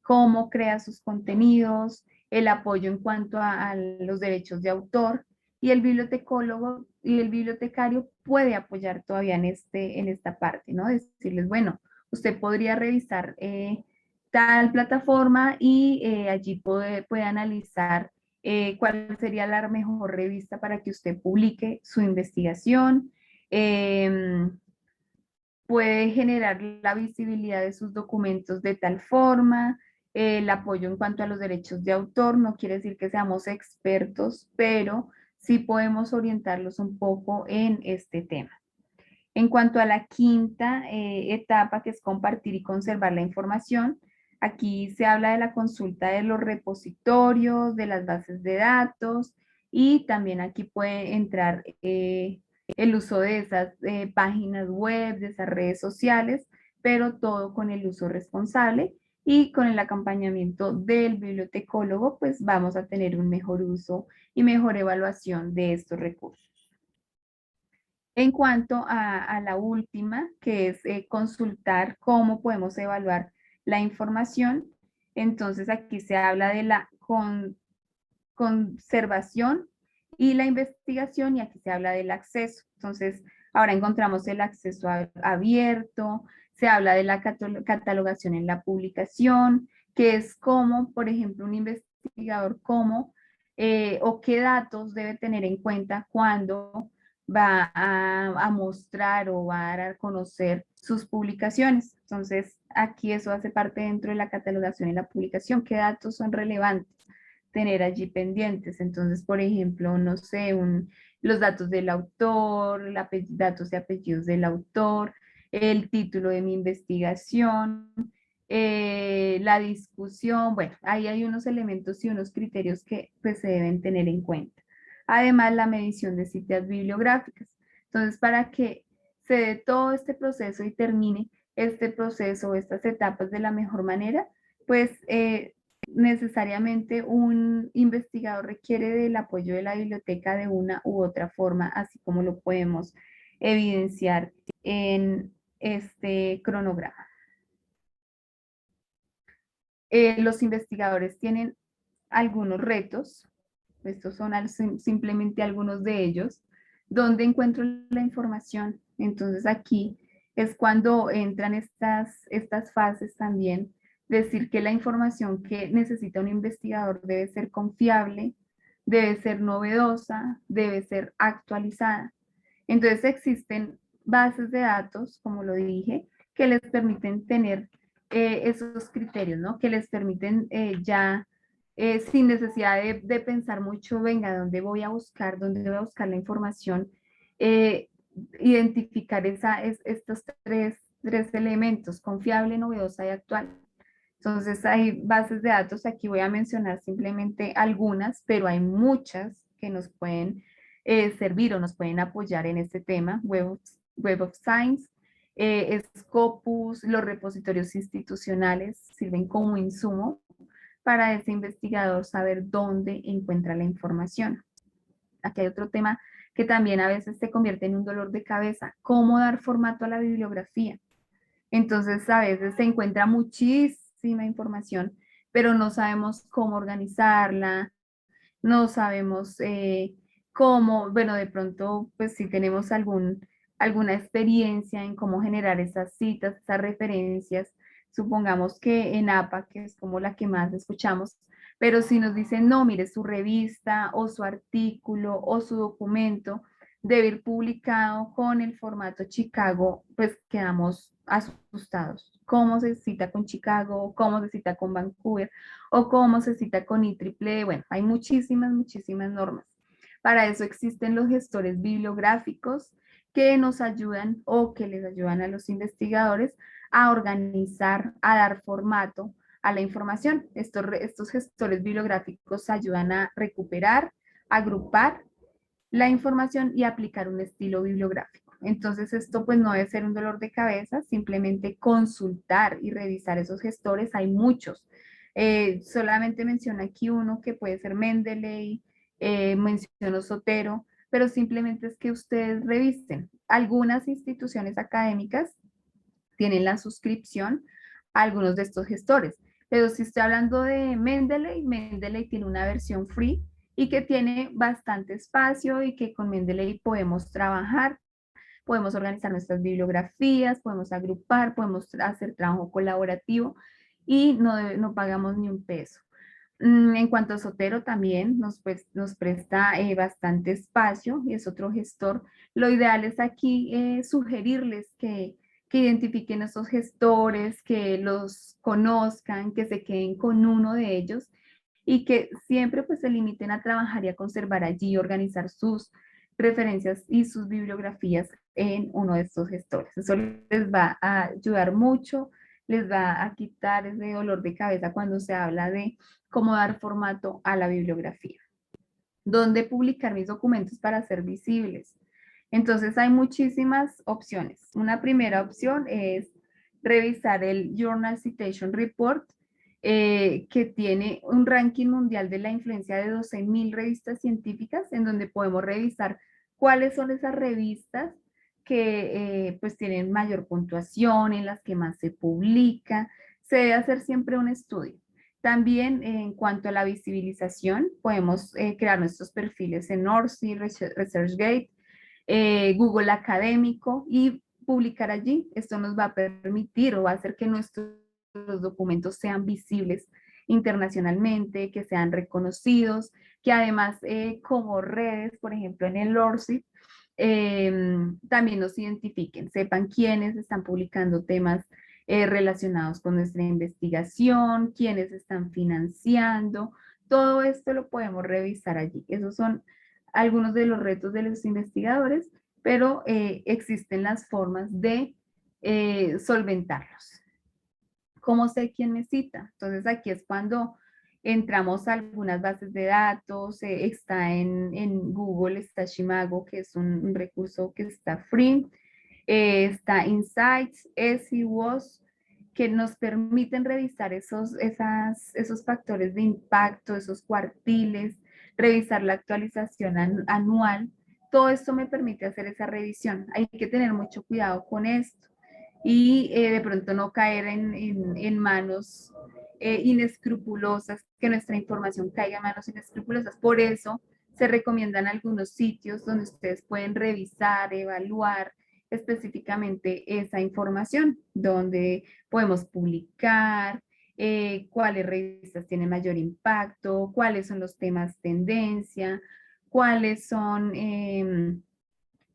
cómo crea sus contenidos, el apoyo en cuanto a los derechos de autor, y el bibliotecólogo y el bibliotecario puede apoyar todavía en esta parte, ¿no? Decirles, bueno, usted podría revisar tal plataforma y allí puede analizar cuál sería la mejor revista para que usted publique su investigación, puede generar la visibilidad de sus documentos de tal forma, el apoyo en cuanto a los derechos de autor, no quiere decir que seamos expertos, pero sí podemos orientarlos un poco en este tema. En cuanto a la quinta etapa, que es compartir y conservar la información, aquí se habla de la consulta de los repositorios, de las bases de datos, y también aquí puede entrar el uso de esas páginas web, de esas redes sociales, pero todo con el uso responsable y con el acompañamiento del bibliotecólogo, pues vamos a tener un mejor uso y mejor evaluación de estos recursos. En cuanto a la última, que es consultar cómo podemos evaluar la información, entonces aquí se habla de la conservación y la investigación, y aquí se habla del acceso. Entonces, ahora encontramos el acceso abierto, se habla de la catalogación en la publicación, que es como, por ejemplo, un investigador cómo o qué datos debe tener en cuenta cuando va a mostrar o va a dar a conocer sus publicaciones. Entonces, aquí eso hace parte dentro de la catalogación y la publicación, qué datos son relevantes tener allí pendientes. Entonces, por ejemplo, no sé, los datos del autor, datos y apellidos del autor, el título de mi investigación, la discusión. Bueno, ahí hay unos elementos y unos criterios que pues, se deben tener en cuenta. Además, la medición de citas bibliográficas. Entonces, para que se dé todo este proceso y termine este proceso, estas etapas de la mejor manera, pues necesariamente un investigador requiere del apoyo de la biblioteca de una u otra forma, así como lo podemos evidenciar en este cronograma. Los investigadores tienen algunos retos, estos son simplemente algunos de ellos. ¿Dónde encuentro la información? Entonces aquí es cuando entran estas fases también, decir que la información que necesita un investigador debe ser confiable, debe ser novedosa, debe ser actualizada. Entonces existen bases de datos, como lo dije, que les permiten tener esos criterios, ¿no? Que les permiten ya sin necesidad de pensar mucho, venga, ¿dónde voy a buscar? ¿Dónde voy a buscar la información? Eh, Identificar estos tres elementos, confiable, novedosa y actual. Entonces hay bases de datos, aquí voy a mencionar simplemente algunas, pero hay muchas que nos pueden servir o nos pueden apoyar en este tema. Web of Science, Scopus, los repositorios institucionales sirven como insumo para ese investigador saber dónde encuentra la información. Aquí hay otro tema que también a veces se convierte en un dolor de cabeza, cómo dar formato a la bibliografía. Entonces a veces se encuentra muchísima información, pero no sabemos cómo organizarla, no sabemos cómo, bueno, de pronto, pues si tenemos alguna experiencia en cómo generar esas citas, esas referencias, supongamos que en APA, que es como la que más escuchamos, pero si nos dicen, no, mire, su revista o su artículo o su documento debe ir publicado con el formato Chicago, pues quedamos asustados. ¿Cómo se cita con Chicago? ¿Cómo se cita con Vancouver? ¿O cómo se cita con IEEE? Bueno, hay muchísimas normas. Para eso existen los gestores bibliográficos que nos ayudan o que les ayudan a los investigadores a organizar, a dar formato a la información. Estos gestores bibliográficos ayudan a recuperar, agrupar la información y aplicar un estilo bibliográfico. Entonces esto pues no debe ser un dolor de cabeza, simplemente consultar y revisar esos gestores, hay muchos. Solamente menciono aquí uno que puede ser Mendeley, menciono Zotero, pero simplemente es que ustedes revisen. Algunas instituciones académicas tienen la suscripción a algunos de estos gestores. Pero si estoy hablando de Mendeley, Mendeley tiene una versión free y que tiene bastante espacio y que con Mendeley podemos trabajar, podemos organizar nuestras bibliografías, podemos agrupar, podemos hacer trabajo colaborativo y no pagamos ni un peso. En cuanto a Zotero también nos presta bastante espacio y es otro gestor. Lo ideal es aquí sugerirles que identifiquen a esos gestores, que los conozcan, que se queden con uno de ellos y que siempre pues se limiten a trabajar y a conservar allí, organizar sus referencias y sus bibliografías en uno de estos gestores. Eso les va a ayudar mucho, les va a quitar ese dolor de cabeza cuando se habla de cómo dar formato a la bibliografía. ¿Dónde publicar mis documentos para ser visibles? Entonces hay muchísimas opciones. Una primera opción es revisar el Journal Citation Report, que tiene un ranking mundial de la influencia de 12,000 revistas científicas, en donde podemos revisar cuáles son esas revistas que pues tienen mayor puntuación, en las que más se publica. Se debe hacer siempre un estudio. También en cuanto a la visibilización, podemos crear nuestros perfiles en ORCID, ResearchGate, Google Académico y publicar allí. Esto nos va a permitir o va a hacer que nuestros documentos sean visibles internacionalmente, que sean reconocidos, que además como redes, por ejemplo en el ORCID, también nos identifiquen, sepan quiénes están publicando temas relacionados con nuestra investigación, quiénes están financiando. Todo esto lo podemos revisar allí. Esos son algunos de los retos de los investigadores, pero existen las formas de solventarlos. ¿Cómo sé quién me cita? Entonces aquí es cuando entramos a algunas bases de datos, está en Google, está Shimago, que es un recurso que está free, está Insights, SEWOS, que nos permiten revisar esos factores de impacto, esos cuartiles, revisar la actualización anual. Todo esto me permite hacer esa revisión. Hay que tener mucho cuidado con esto y de pronto no caer en manos inescrupulosas, que nuestra información caiga en manos inescrupulosas. Por eso se recomiendan algunos sitios donde ustedes pueden revisar, evaluar específicamente esa información, donde podemos publicar, cuáles revistas tienen mayor impacto, cuáles son los temas tendencia, cuáles son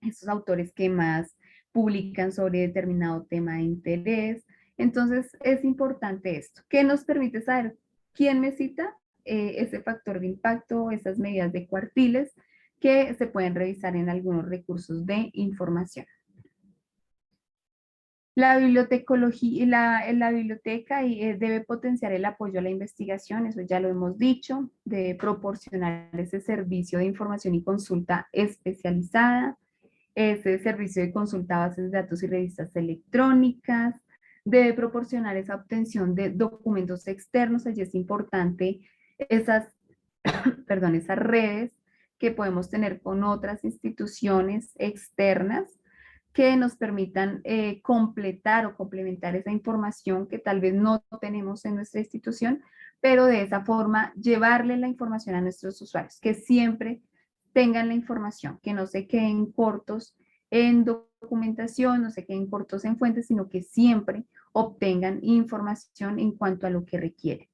esos autores que más publican sobre determinado tema de interés. Entonces es importante esto. ¿Qué nos permite saber quién me cita? Ese factor de impacto, esas medidas de cuartiles que se pueden revisar en algunos recursos de información. La bibliotecología, la biblioteca debe potenciar el apoyo a la investigación, eso ya lo hemos dicho, debe proporcionar ese servicio de información y consulta especializada, ese servicio de consulta a bases de datos y revistas electrónicas, debe proporcionar esa obtención de documentos externos, allí es importante esas, perdón, esas redes que podemos tener con otras instituciones externas que nos permitan completar o complementar esa información que tal vez no tenemos en nuestra institución, pero de esa forma llevarle la información a nuestros usuarios, que siempre tengan la información, que no se queden cortos en documentación, no se queden cortos en fuentes, sino que siempre obtengan información en cuanto a lo que requieren.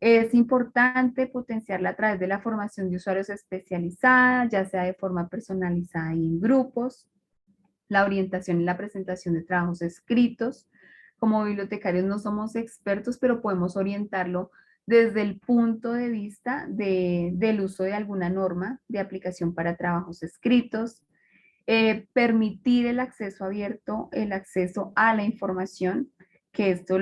Es importante potenciarla a través de la formación de usuarios especializada, ya sea de forma personalizada y en grupos, la orientación y la presentación de trabajos escritos. Como bibliotecarios no somos expertos, pero podemos orientarlo desde el punto de vista del uso de alguna norma de aplicación para trabajos escritos, permitir el acceso abierto, el acceso a la información, que esto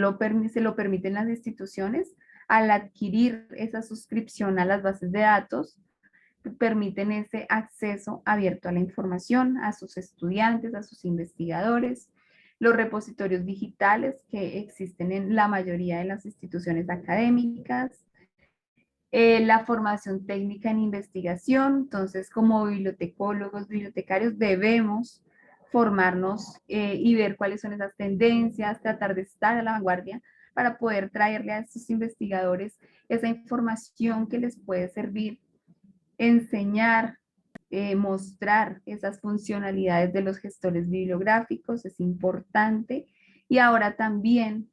se lo permiten las instituciones al adquirir esa suscripción a las bases de datos, permiten ese acceso abierto a la información, a sus estudiantes, a sus investigadores, los repositorios digitales que existen en la mayoría de las instituciones académicas, la formación técnica en investigación. Entonces, como bibliotecólogos, bibliotecarios, debemos formarnos y ver cuáles son esas tendencias, tratar de estar a la vanguardia para poder traerle a estos investigadores esa información que les puede servir, enseñar, mostrar esas funcionalidades de los gestores bibliográficos, es importante. Y ahora también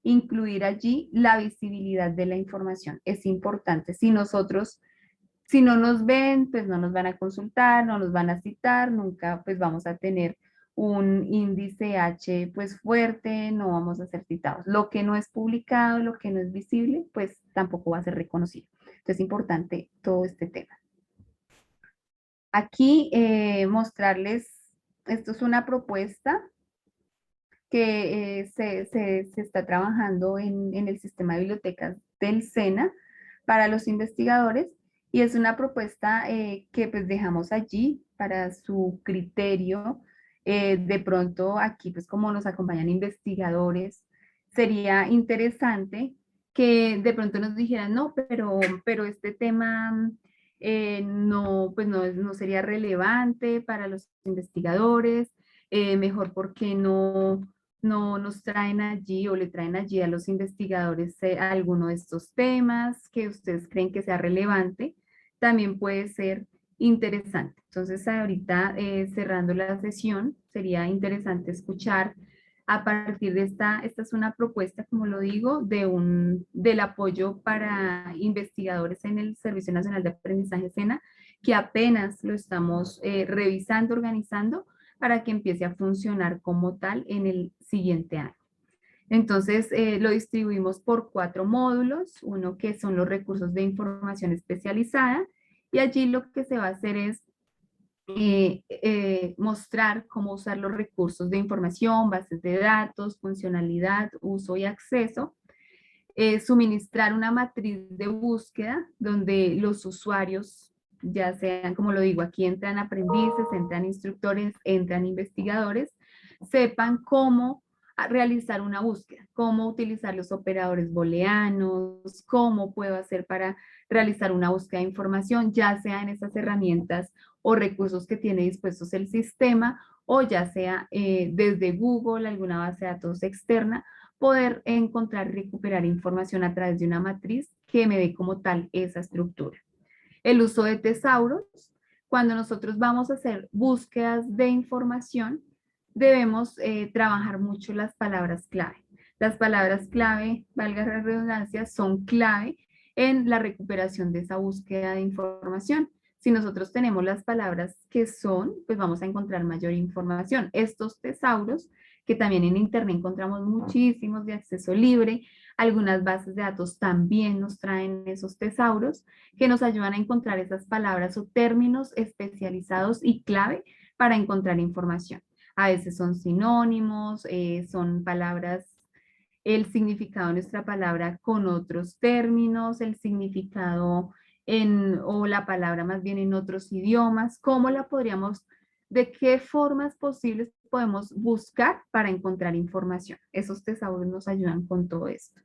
incluir allí la visibilidad de la información, es importante. Si no nos ven, pues no nos van a consultar, no nos van a citar, nunca pues vamos a tener un índice H pues fuerte, no vamos a ser citados. Lo que no es publicado, lo que no es visible, pues tampoco va a ser reconocido. Entonces es importante todo este tema. Aquí mostrarles, esto es una propuesta que se está trabajando en el sistema de bibliotecas del SENA para los investigadores y es una propuesta que pues dejamos allí para su criterio. De pronto aquí pues como nos acompañan investigadores, sería interesante que de pronto nos dijeran, no, pero este tema no, pues no sería relevante para los investigadores, mejor porque no nos traen allí o le traen allí a los investigadores alguno de estos temas que ustedes creen que sea relevante, también puede ser interesante. Entonces, ahorita cerrando la sesión, sería interesante escuchar a partir de esta es una propuesta, como lo digo, del apoyo para investigadores en el Servicio Nacional de Aprendizaje SENA, que apenas lo estamos revisando, organizando, para que empiece a funcionar como tal en el siguiente año. Entonces, lo distribuimos por 4 módulos, uno que son los recursos de información especializada, y allí lo que se va a hacer es mostrar cómo usar los recursos de información, bases de datos, funcionalidad, uso y acceso, suministrar una matriz de búsqueda donde los usuarios, ya sean, como lo digo, aquí entran aprendices, entran instructores, entran investigadores, sepan cómo realizar una búsqueda, cómo utilizar los operadores booleanos, cómo puedo hacer para realizar una búsqueda de información, ya sea en esas herramientas o recursos que tiene dispuestos el sistema, o ya sea desde Google, alguna base de datos externa, poder encontrar y recuperar información a través de una matriz que me dé como tal esa estructura. El uso de tesauros, cuando nosotros vamos a hacer búsquedas de información, debemos trabajar mucho las palabras clave. Las palabras clave, valga la redundancia, son clave en la recuperación de esa búsqueda de información. Si nosotros tenemos las palabras que son, pues vamos a encontrar mayor información. Estos tesauros, que también en Internet encontramos muchísimos de acceso libre, algunas bases de datos también nos traen esos tesauros que nos ayudan a encontrar esas palabras o términos especializados y clave para encontrar información. A veces son sinónimos, son palabras, el significado de nuestra palabra con otros términos, el significado o la palabra más bien en otros idiomas, cómo la podríamos, de qué formas posibles podemos buscar para encontrar información. Esos tesauros nos ayudan con todo esto.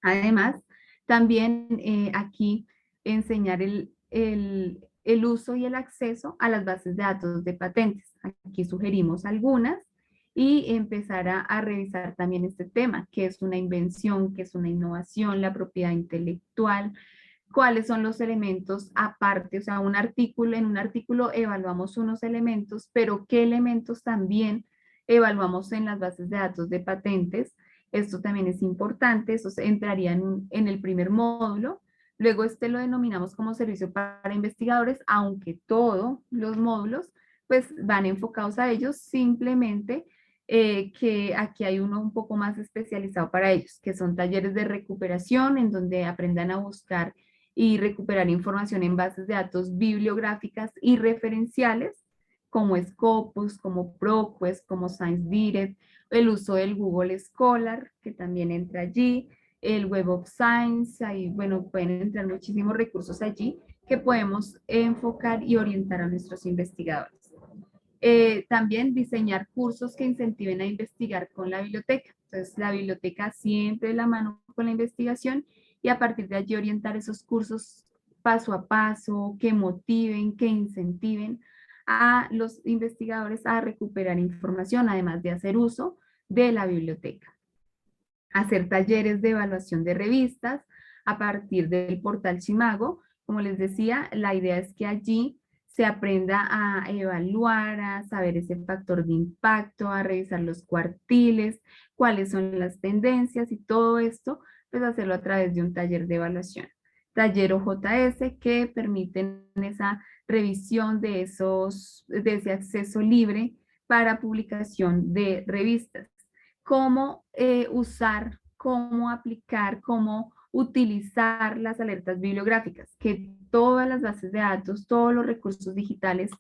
Además, también aquí enseñar el uso y el acceso a las bases de datos de patentes. Aquí sugerimos algunas y empezar a revisar también este tema, qué es una invención, qué es una innovación, la propiedad intelectual, cuáles son los elementos aparte, o sea, en un artículo evaluamos unos elementos, pero qué elementos también evaluamos en las bases de datos de patentes. Esto también es importante, eso entraría en el primer módulo. Luego este lo denominamos como servicio para investigadores, aunque todos los módulos pues van enfocados a ellos, simplemente que aquí hay uno un poco más especializado para ellos, que son talleres de recuperación en donde aprendan a buscar y recuperar información en bases de datos bibliográficas y referenciales, como Scopus, como ProQuest, como ScienceDirect, el uso del Google Scholar, que también entra allí, el Web of Science, ahí, bueno, pueden entrar muchísimos recursos allí que podemos enfocar y orientar a nuestros investigadores. También diseñar cursos que incentiven a investigar con la biblioteca. Entonces, la biblioteca siempre de la mano con la investigación y a partir de allí orientar esos cursos paso a paso, que motiven, que incentiven a los investigadores a recuperar información, además de hacer uso de la biblioteca. Hacer talleres de evaluación de revistas a partir del portal Chimago. Como les decía, la idea es que allí se aprenda a evaluar, a saber ese factor de impacto, a revisar los cuartiles, cuáles son las tendencias y todo esto, pues hacerlo a través de un taller de evaluación. Taller OJS que permiten esa revisión de ese acceso libre para publicación de revistas. Cómo usar, cómo aplicar, cómo utilizar las alertas bibliográficas, que todas las bases de datos, todos los recursos digitales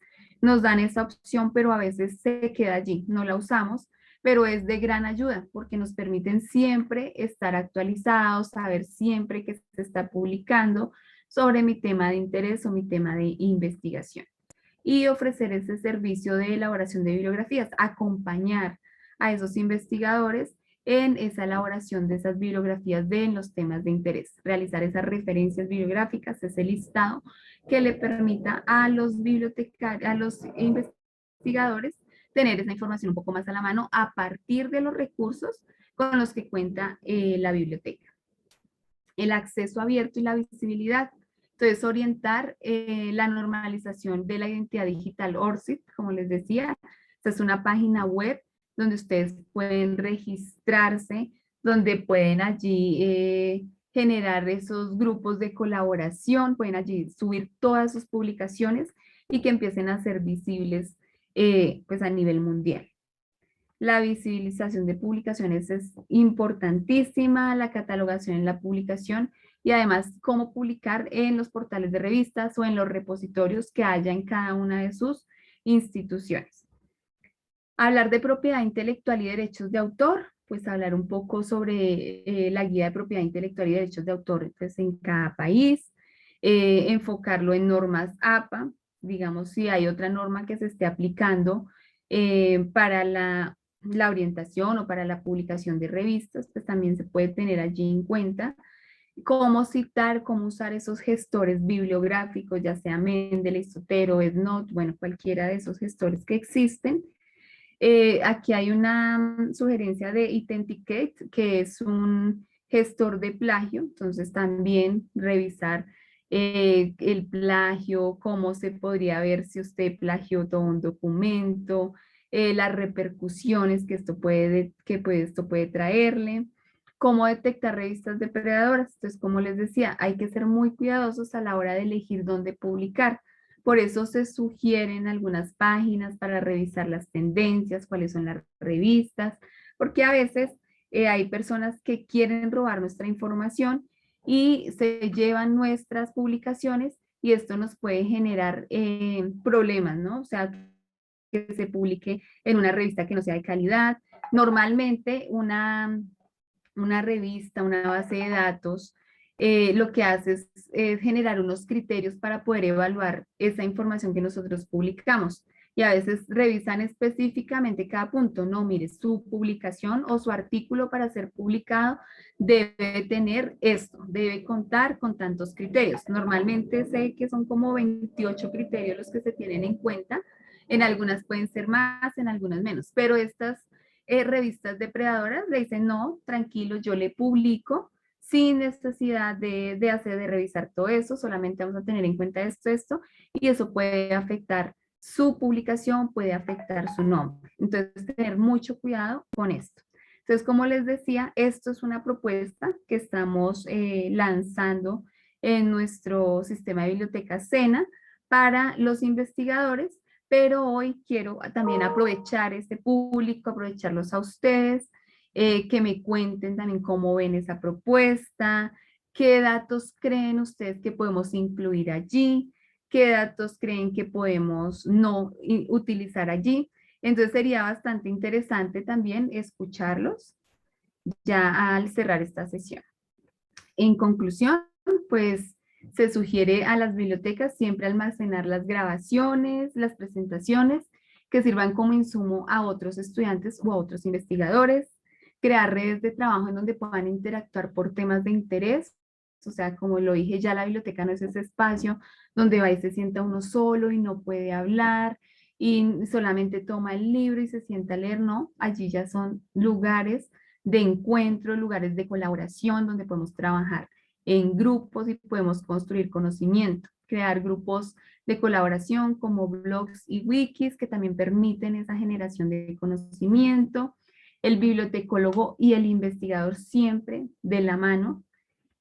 nos dan esa opción, pero a veces se queda allí, no la usamos, pero es de gran ayuda porque nos permiten siempre estar actualizados, saber siempre qué se está publicando sobre mi tema de interés o mi tema de investigación. Y ofrecer ese servicio de elaboración de bibliografías, acompañar a esos investigadores en esa elaboración de esas bibliografías de los temas de interés, realizar esas referencias bibliográficas, ese listado que le permita a los bibliotecarios, a los investigadores tener esa información un poco más a la mano a partir de los recursos con los que cuenta la biblioteca. El acceso abierto y la visibilidad. Entonces, orientar la normalización de la identidad digital ORCID, como les decía. Esta es una página web donde ustedes pueden registrarse, donde pueden allí generar esos grupos de colaboración, pueden allí subir todas sus publicaciones y que empiecen a ser visibles pues a nivel mundial. La visibilización de publicaciones es importantísima, la catalogación en la publicación y además cómo publicar en los portales de revistas o en los repositorios que haya en cada una de sus instituciones. Hablar de propiedad intelectual y derechos de autor, pues hablar un poco sobre la guía de propiedad intelectual y derechos de autor pues, en cada país, enfocarlo en normas APA, digamos si hay otra norma que se esté aplicando para la orientación o para la publicación de revistas, pues también se puede tener allí en cuenta cómo citar, cómo usar esos gestores bibliográficos, ya sea Mendeley, Zotero, EndNote, bueno, cualquiera de esos gestores que existen. Aquí hay una sugerencia de Authenticate, que es un gestor de plagio, entonces también revisar el plagio, cómo se podría ver si usted plagió todo un documento, las repercusiones que esto puede traerle, cómo detectar revistas depredadoras. Entonces, como les decía, hay que ser muy cuidadosos a la hora de elegir dónde publicar. Por eso se sugieren algunas páginas para revisar las tendencias, cuáles son las revistas, porque a veces hay personas que quieren robar nuestra información y se llevan nuestras publicaciones y esto nos puede generar problemas, ¿no? O sea, que se publique en una revista que no sea de calidad. Normalmente una revista, una base de datos, lo que hace es generar unos criterios para poder evaluar esa información que nosotros publicamos. Y a veces revisan específicamente cada punto. No, mire, su publicación o su artículo para ser publicado debe tener esto, debe contar con tantos criterios. Normalmente sé que son como 28 criterios los que se tienen en cuenta. En algunas pueden ser más, en algunas menos, pero estas revistas depredadoras le dicen, no, tranquilo, yo le publico sin necesidad de revisar todo eso, solamente vamos a tener en cuenta esto, y eso puede afectar su publicación, puede afectar su nombre. Entonces, tener mucho cuidado con esto. Entonces, como les decía, esto es una propuesta que estamos lanzando en nuestro sistema de biblioteca SENA para los investigadores, pero hoy quiero también aprovechar este público, aprovecharlos a ustedes, que me cuenten también cómo ven esa propuesta, qué datos creen ustedes que podemos incluir allí, qué datos creen que podemos no utilizar allí. Entonces sería bastante interesante también escucharlos ya al cerrar esta sesión. En conclusión, pues se sugiere a las bibliotecas siempre almacenar las grabaciones, las presentaciones que sirvan como insumo a otros estudiantes o a otros investigadores, crear redes de trabajo en donde puedan interactuar por temas de interés. O sea, como lo dije, ya la biblioteca no es ese espacio donde va y se sienta uno solo y no puede hablar y solamente toma el libro y se sienta a leer, no, allí ya son lugares de encuentro, lugares de colaboración donde podemos trabajar en grupos y podemos construir conocimiento, crear grupos de colaboración como blogs y wikis que también permiten esa generación de conocimiento, el bibliotecólogo y el investigador siempre de la mano,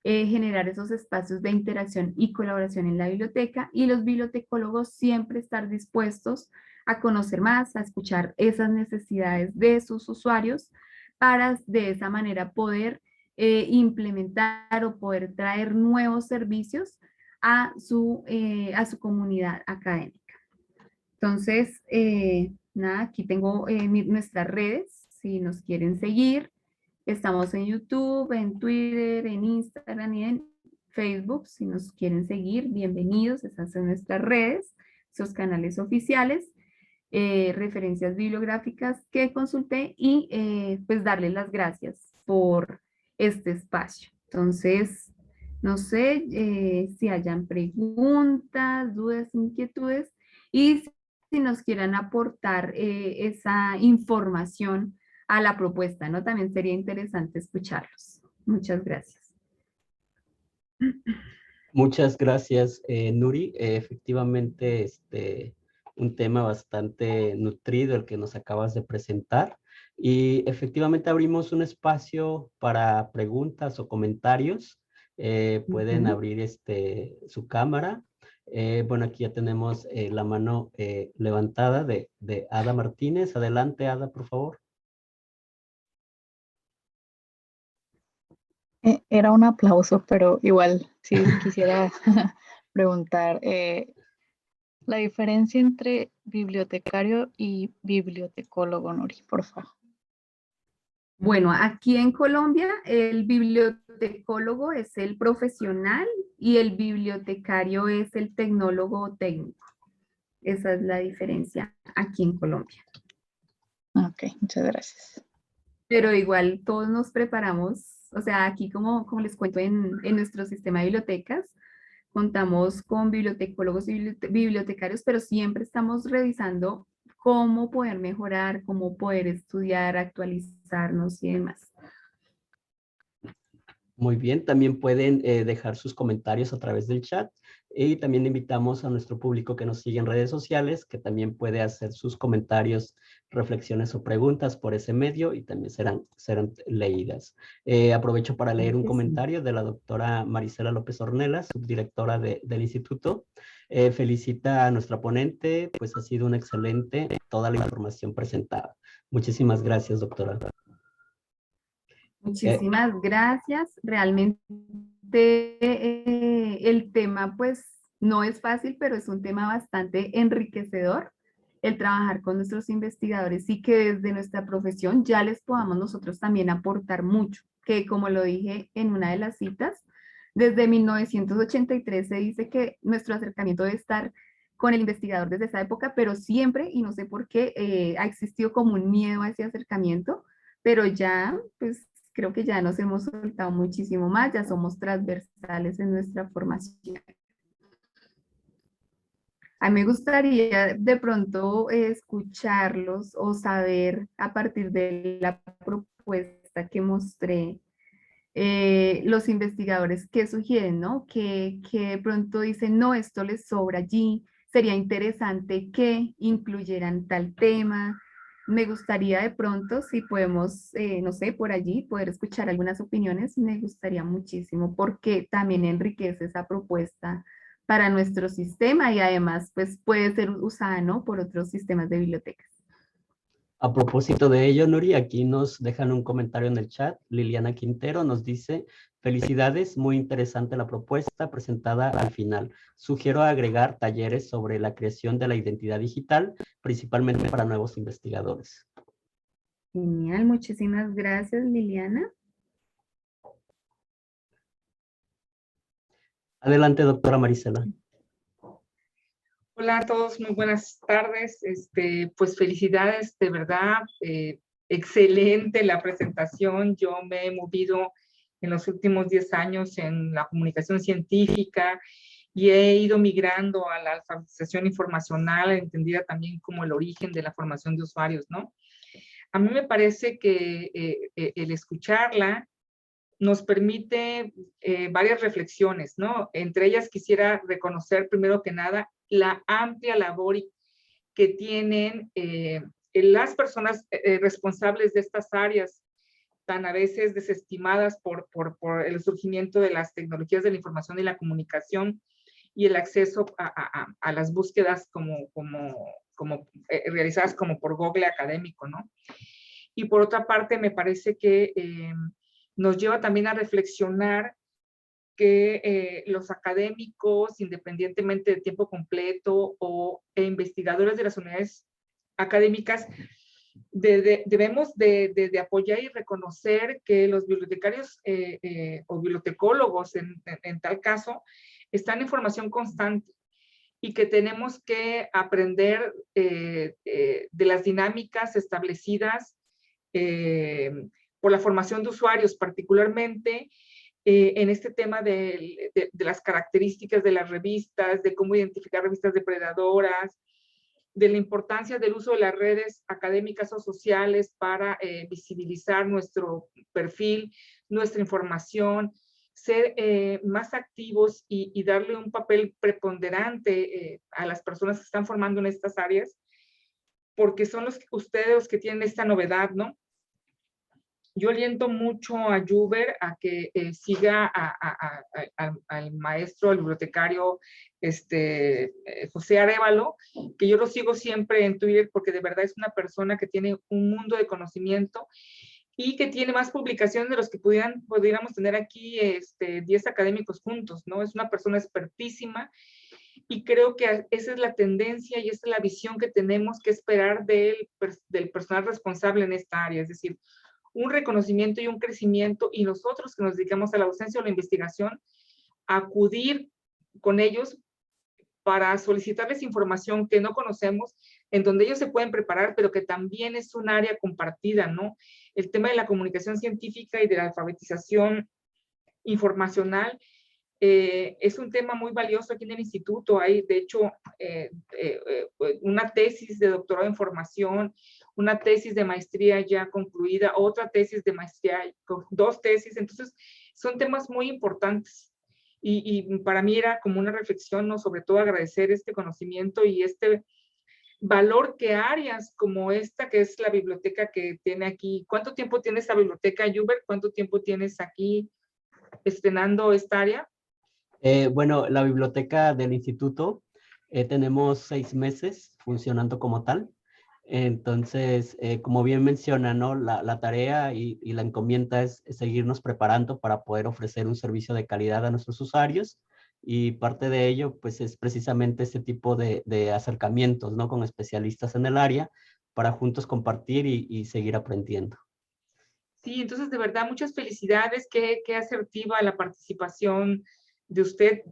generar esos espacios de interacción y colaboración en la biblioteca y los bibliotecólogos siempre estar dispuestos a conocer más, a escuchar esas necesidades de sus usuarios para de esa manera poder implementar o poder traer nuevos servicios a su comunidad académica. Entonces, nada, aquí tengo nuestras redes, si nos quieren seguir. Estamos en YouTube, en Twitter, en Instagram y en Facebook. Si nos quieren seguir, bienvenidos. Esas son nuestras redes, esos canales oficiales, referencias bibliográficas que consulté y pues darles las gracias por este espacio. Entonces, no sé si hayan preguntas, dudas, inquietudes y si nos quieran aportar esa información a la propuesta, ¿no? También sería interesante escucharlos. Muchas gracias. Muchas gracias, Nuri. Efectivamente, un tema bastante nutrido el que nos acabas de presentar. Y efectivamente abrimos un espacio para preguntas o comentarios. Pueden abrir su cámara. Bueno, aquí ya tenemos la mano levantada de Ada Martínez. Adelante, Ada, por favor. Era un aplauso, pero igual, si quisiera preguntar, la diferencia entre bibliotecario y bibliotecólogo, Nuri, por favor. Bueno, aquí en Colombia el bibliotecólogo es el profesional y el bibliotecario es el tecnólogo técnico. Esa es la diferencia aquí en Colombia. Ok, muchas gracias. Pero igual todos nos preparamos, o sea, aquí como les cuento en nuestro sistema de bibliotecas, contamos con bibliotecólogos y bibliotecarios, pero siempre estamos revisando cómo poder mejorar, cómo poder estudiar, actualizarnos y demás. Muy bien, también pueden dejar sus comentarios a través del chat y también invitamos a nuestro público que nos sigue en redes sociales, que también puede hacer sus comentarios, reflexiones o preguntas por ese medio y también serán leídas. Aprovecho para leer un comentario de la doctora Marisela López Ornelas, subdirectora del instituto. Felicita a nuestra ponente, pues ha sido un excelente toda la información presentada. Muchísimas gracias, doctora. Muchísimas gracias. Realmente el tema pues no es fácil, pero es un tema bastante enriquecedor el trabajar con nuestros investigadores y que desde nuestra profesión ya les podamos nosotros también aportar mucho, que como lo dije en una de las citas, desde 1983 se dice que nuestro acercamiento debe estar con el investigador desde esa época, pero siempre, y no sé por qué, ha existido como un miedo a ese acercamiento, pero ya pues creo que ya nos hemos soltado muchísimo más, ya somos transversales en nuestra formación. A mí me gustaría de pronto escucharlos o saber a partir de la propuesta que mostré, los investigadores qué sugieren, ¿no? Que de pronto dicen, no, esto les sobra allí, sería interesante que incluyeran tal tema. Me gustaría de pronto, si podemos, no sé, por allí, poder escuchar algunas opiniones, me gustaría muchísimo porque también enriquece esa propuesta para nuestro sistema y además, pues puede ser usada, ¿no? Por otros sistemas de bibliotecas. A propósito de ello, Nuri, aquí nos dejan un comentario en el chat. Liliana Quintero nos dice, felicidades, muy interesante la propuesta presentada al final. Sugiero agregar talleres sobre la creación de la identidad digital, principalmente para nuevos investigadores. Genial, muchísimas gracias, Liliana. Adelante, doctora Marisela. Hola a todos, muy buenas tardes. Pues felicidades, de verdad, excelente la presentación. Yo me he movido en los últimos 10 años en la comunicación científica y he ido migrando a la alfabetización informacional, entendida también como el origen de la formación de usuarios, ¿no? A mí me parece que el escucharla nos permite varias reflexiones, ¿no? Entre ellas quisiera reconocer primero que nada la amplia labor que tienen las personas responsables de estas áreas, tan a veces desestimadas por el surgimiento de las tecnologías de la información y la comunicación y el acceso a las búsquedas realizadas como por Google académico, ¿no? Y por otra parte, me parece que nos lleva también a reflexionar que los académicos, independientemente de tiempo completo e investigadores de las unidades académicas, debemos de apoyar y reconocer que los bibliotecarios o bibliotecólogos en tal caso están en formación constante y que tenemos que aprender de las dinámicas establecidas por la formación de usuarios, particularmente en este tema de las características de las revistas, de cómo identificar revistas depredadoras, de la importancia del uso de las redes académicas o sociales para visibilizar nuestro perfil, nuestra información, ser más activos y darle un papel preponderante a las personas que están formando en estas áreas, porque son ustedes los que tienen esta novedad, ¿no? Yo aliento mucho a Juber a que siga al maestro, al bibliotecario José Arévalo, que yo lo sigo siempre en Twitter porque de verdad es una persona que tiene un mundo de conocimiento y que tiene más publicaciones de los que pudiéramos tener aquí 10 académicos juntos, ¿no? Es una persona expertísima y creo que esa es la tendencia y esa es la visión que tenemos que esperar del personal responsable en esta área, es decir, un reconocimiento y un crecimiento, y nosotros que nos dedicamos a la docencia o la investigación, acudir con ellos para solicitarles información que no conocemos, en donde ellos se pueden preparar, pero que también es un área compartida, ¿no? El tema de la comunicación científica y de la alfabetización informacional es un tema muy valioso aquí en el instituto. Hay, de hecho, una tesis de doctorado en formación, una tesis de maestría ya concluida, otra tesis de maestría, dos tesis. Entonces, son temas muy importantes. Y para mí era como una reflexión, ¿no? Sobre todo agradecer este conocimiento y este valor que áreas como esta, que es la biblioteca que tiene aquí. ¿Cuánto tiempo tiene esta biblioteca, Juber? ¿Cuánto tiempo tienes aquí estrenando esta área? Bueno, la biblioteca del instituto tenemos 6 meses funcionando como tal. Entonces, como bien menciona, ¿no? La tarea y la encomienda es seguirnos preparando para poder ofrecer un servicio de calidad a nuestros usuarios, y parte de ello, pues, es precisamente este tipo de acercamientos, ¿no? Con especialistas en el área para juntos compartir y seguir aprendiendo. Sí, entonces de verdad muchas felicidades, qué asertiva la participación de usted.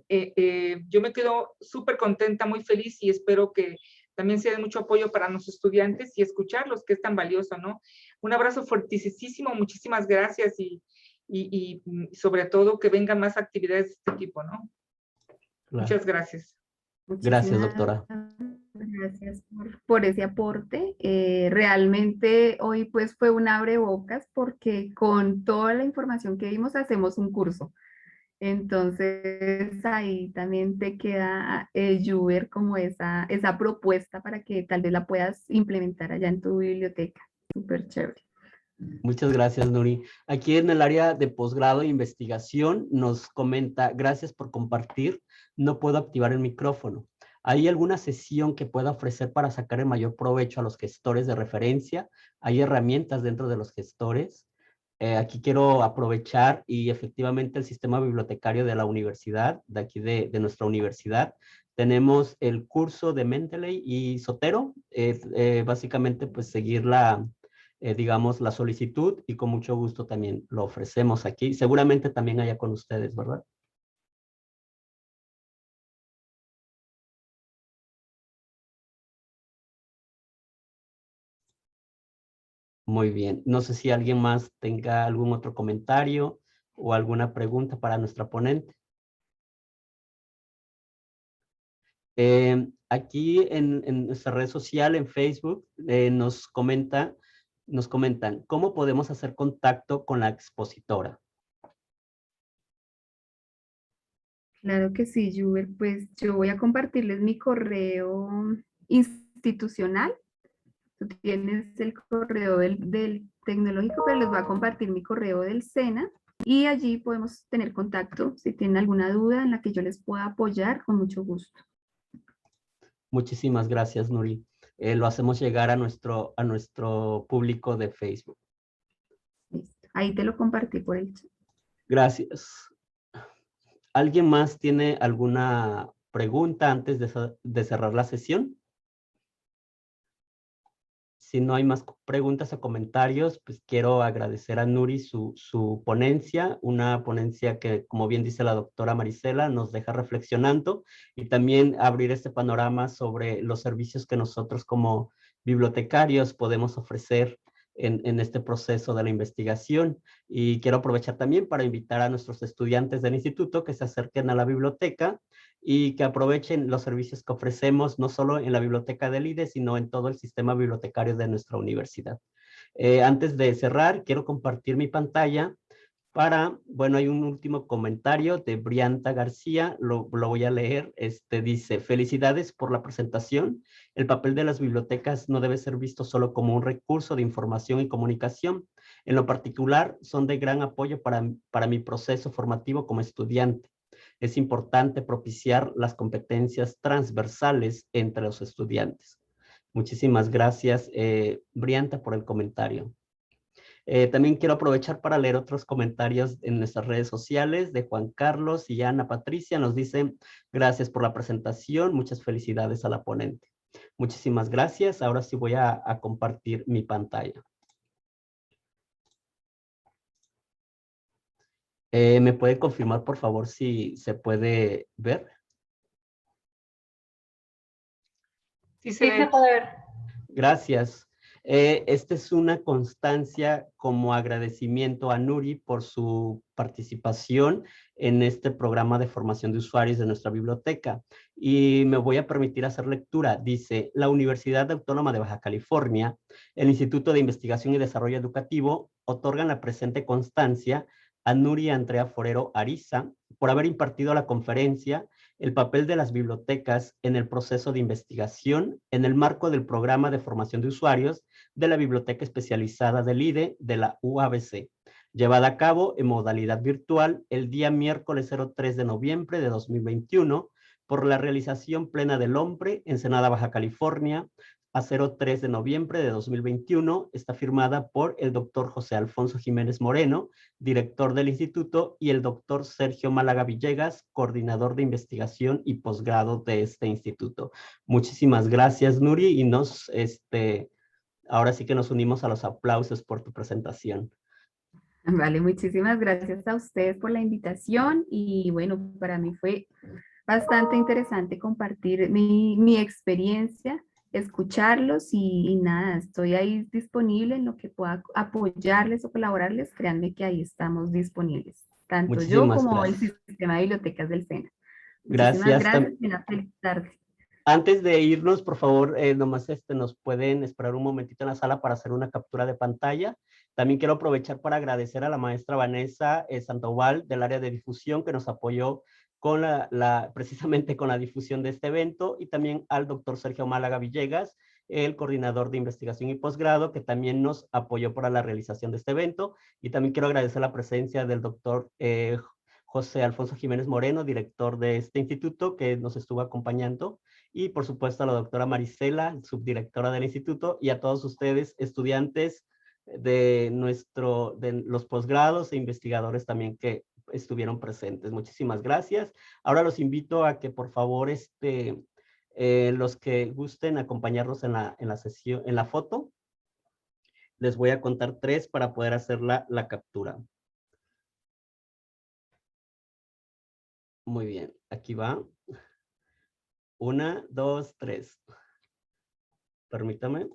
Yo me quedo súper contenta, muy feliz y espero que también sea de mucho apoyo para nuestros estudiantes y escucharlos, que es tan valioso, ¿no? Un abrazo fuertísimo, muchísimas gracias y sobre todo que vengan más actividades de este tipo, ¿no? Claro. Muchas gracias. Gracias, doctora. Gracias por ese aporte. Realmente hoy pues fue un abrebocas porque con toda la información que vimos hacemos un curso. Entonces ahí también te queda, Juber, como esa propuesta para que tal vez la puedas implementar allá en tu biblioteca. Súper chévere. Muchas gracias, Nuri. Aquí en el área de posgrado e investigación nos comenta: gracias por compartir, no puedo activar el micrófono. ¿Hay alguna sesión que pueda ofrecer para sacar el mayor provecho a los gestores de referencia? ¿Hay herramientas dentro de los gestores? Aquí quiero aprovechar y efectivamente el sistema bibliotecario de la universidad, de aquí de nuestra universidad, tenemos el curso de Mendeley y Zotero. Básicamente, pues, seguir digamos, la solicitud, y con mucho gusto también lo ofrecemos aquí. Seguramente también allá con ustedes, ¿verdad? Muy bien. No sé si alguien más tenga algún otro comentario o alguna pregunta para nuestra ponente. Aquí en nuestra red social, en Facebook, nos comentan cómo podemos hacer contacto con la expositora. Claro que sí, Juber. Pues yo voy a compartirles mi correo institucional. Tú tienes el correo del tecnológico, pero les voy a compartir mi correo del SENA y allí podemos tener contacto. Si tienen alguna duda en la que yo les pueda apoyar, con mucho gusto. Muchísimas gracias, Nuri. Lo hacemos llegar a nuestro público de Facebook. Listo. Ahí te lo compartí por el chat. Gracias. ¿Alguien más tiene alguna pregunta antes de cerrar la sesión? Si no hay más preguntas o comentarios, pues quiero agradecer a Nuri su ponencia, una ponencia que, como bien dice la doctora Marisela, nos deja reflexionando y también abrir este panorama sobre los servicios que nosotros como bibliotecarios podemos ofrecer en este proceso de la investigación. Y quiero aprovechar también para invitar a nuestros estudiantes del instituto que se acerquen a la biblioteca y que aprovechen los servicios que ofrecemos, no solo en la biblioteca del IDE, sino en todo el sistema bibliotecario de nuestra universidad. Antes de cerrar, quiero compartir mi pantalla bueno, hay un último comentario de Brianta García, lo voy a leer. Dice: felicidades por la presentación. El papel de las bibliotecas no debe ser visto solo como un recurso de información y comunicación. En lo particular, son de gran apoyo para mi proceso formativo como estudiante. Es importante propiciar las competencias transversales entre los estudiantes. Muchísimas gracias, Brianta, por el comentario. También quiero aprovechar para leer otros comentarios en nuestras redes sociales de Juan Carlos y Ana Patricia. Nos dicen: gracias por la presentación, muchas felicidades a la ponente. Muchísimas gracias. Ahora sí voy a compartir mi pantalla. ¿Me puede confirmar, por favor, si se puede ver? Sí, se puede ver. Gracias. Esta es una constancia como agradecimiento a Nuri por su participación en este programa de formación de usuarios de nuestra biblioteca. Y me voy a permitir hacer lectura. Dice: la Universidad Autónoma de Baja California, el Instituto de Investigación y Desarrollo Educativo, otorgan la presente constancia a Nuri Andrea Forero Ariza por haber impartido la conferencia El papel de las bibliotecas en el proceso de investigación en el marco del programa de formación de usuarios de la Biblioteca Especializada del IDE de la UABC, llevada a cabo en modalidad virtual el día miércoles 03 de noviembre de 2021 por la realización plena del hombre, Ensenada, Baja California, a 03 de noviembre de 2021, está firmada por el doctor José Alfonso Jiménez Moreno, director del instituto, y el doctor Sergio Málaga Villegas, coordinador de investigación y posgrado de este instituto. Muchísimas gracias, Nuri, y ahora sí que nos unimos a los aplausos por tu presentación. Vale, muchísimas gracias a ustedes por la invitación y bueno, para mí fue bastante interesante compartir mi experiencia, escucharlos y nada, estoy ahí disponible en lo que pueda apoyarles o colaborarles, créanme que ahí estamos disponibles, tanto yo Muchísimas como el gracias. sistema de bibliotecas del SENA. Muchísimas Gracias. gracias y una feliz tarde. Antes de irnos, por favor, nomás nos pueden esperar un momentito en la sala para hacer una captura de pantalla. También quiero aprovechar para agradecer a la maestra Vanessa Sandoval del área de difusión que nos apoyó con precisamente con la difusión de este evento, y también al doctor Sergio Málaga Villegas, el coordinador de investigación y posgrado, que también nos apoyó para la realización de este evento. Y también quiero agradecer la presencia del doctor José Alfonso Jiménez Moreno, director de este instituto, que nos estuvo acompañando. Y por supuesto a la doctora Marisela, subdirectora del instituto, y a todos ustedes, estudiantes de los posgrados e investigadores también que estuvieron presentes. Muchísimas gracias. Ahora los invito a que por favor los que gusten acompañarnos en la sesión, en la foto, les voy a contar 3 para poder hacer la captura. Muy bien, aquí va. 1, 2, 3. Permítame.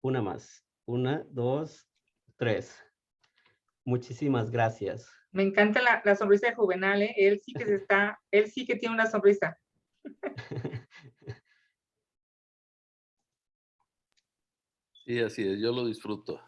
Una más. 1, 2, 3. Muchísimas gracias. Me encanta la sonrisa de Juvenal, ¿eh? Él sí que tiene una sonrisa. Sí, así es, yo lo disfruto.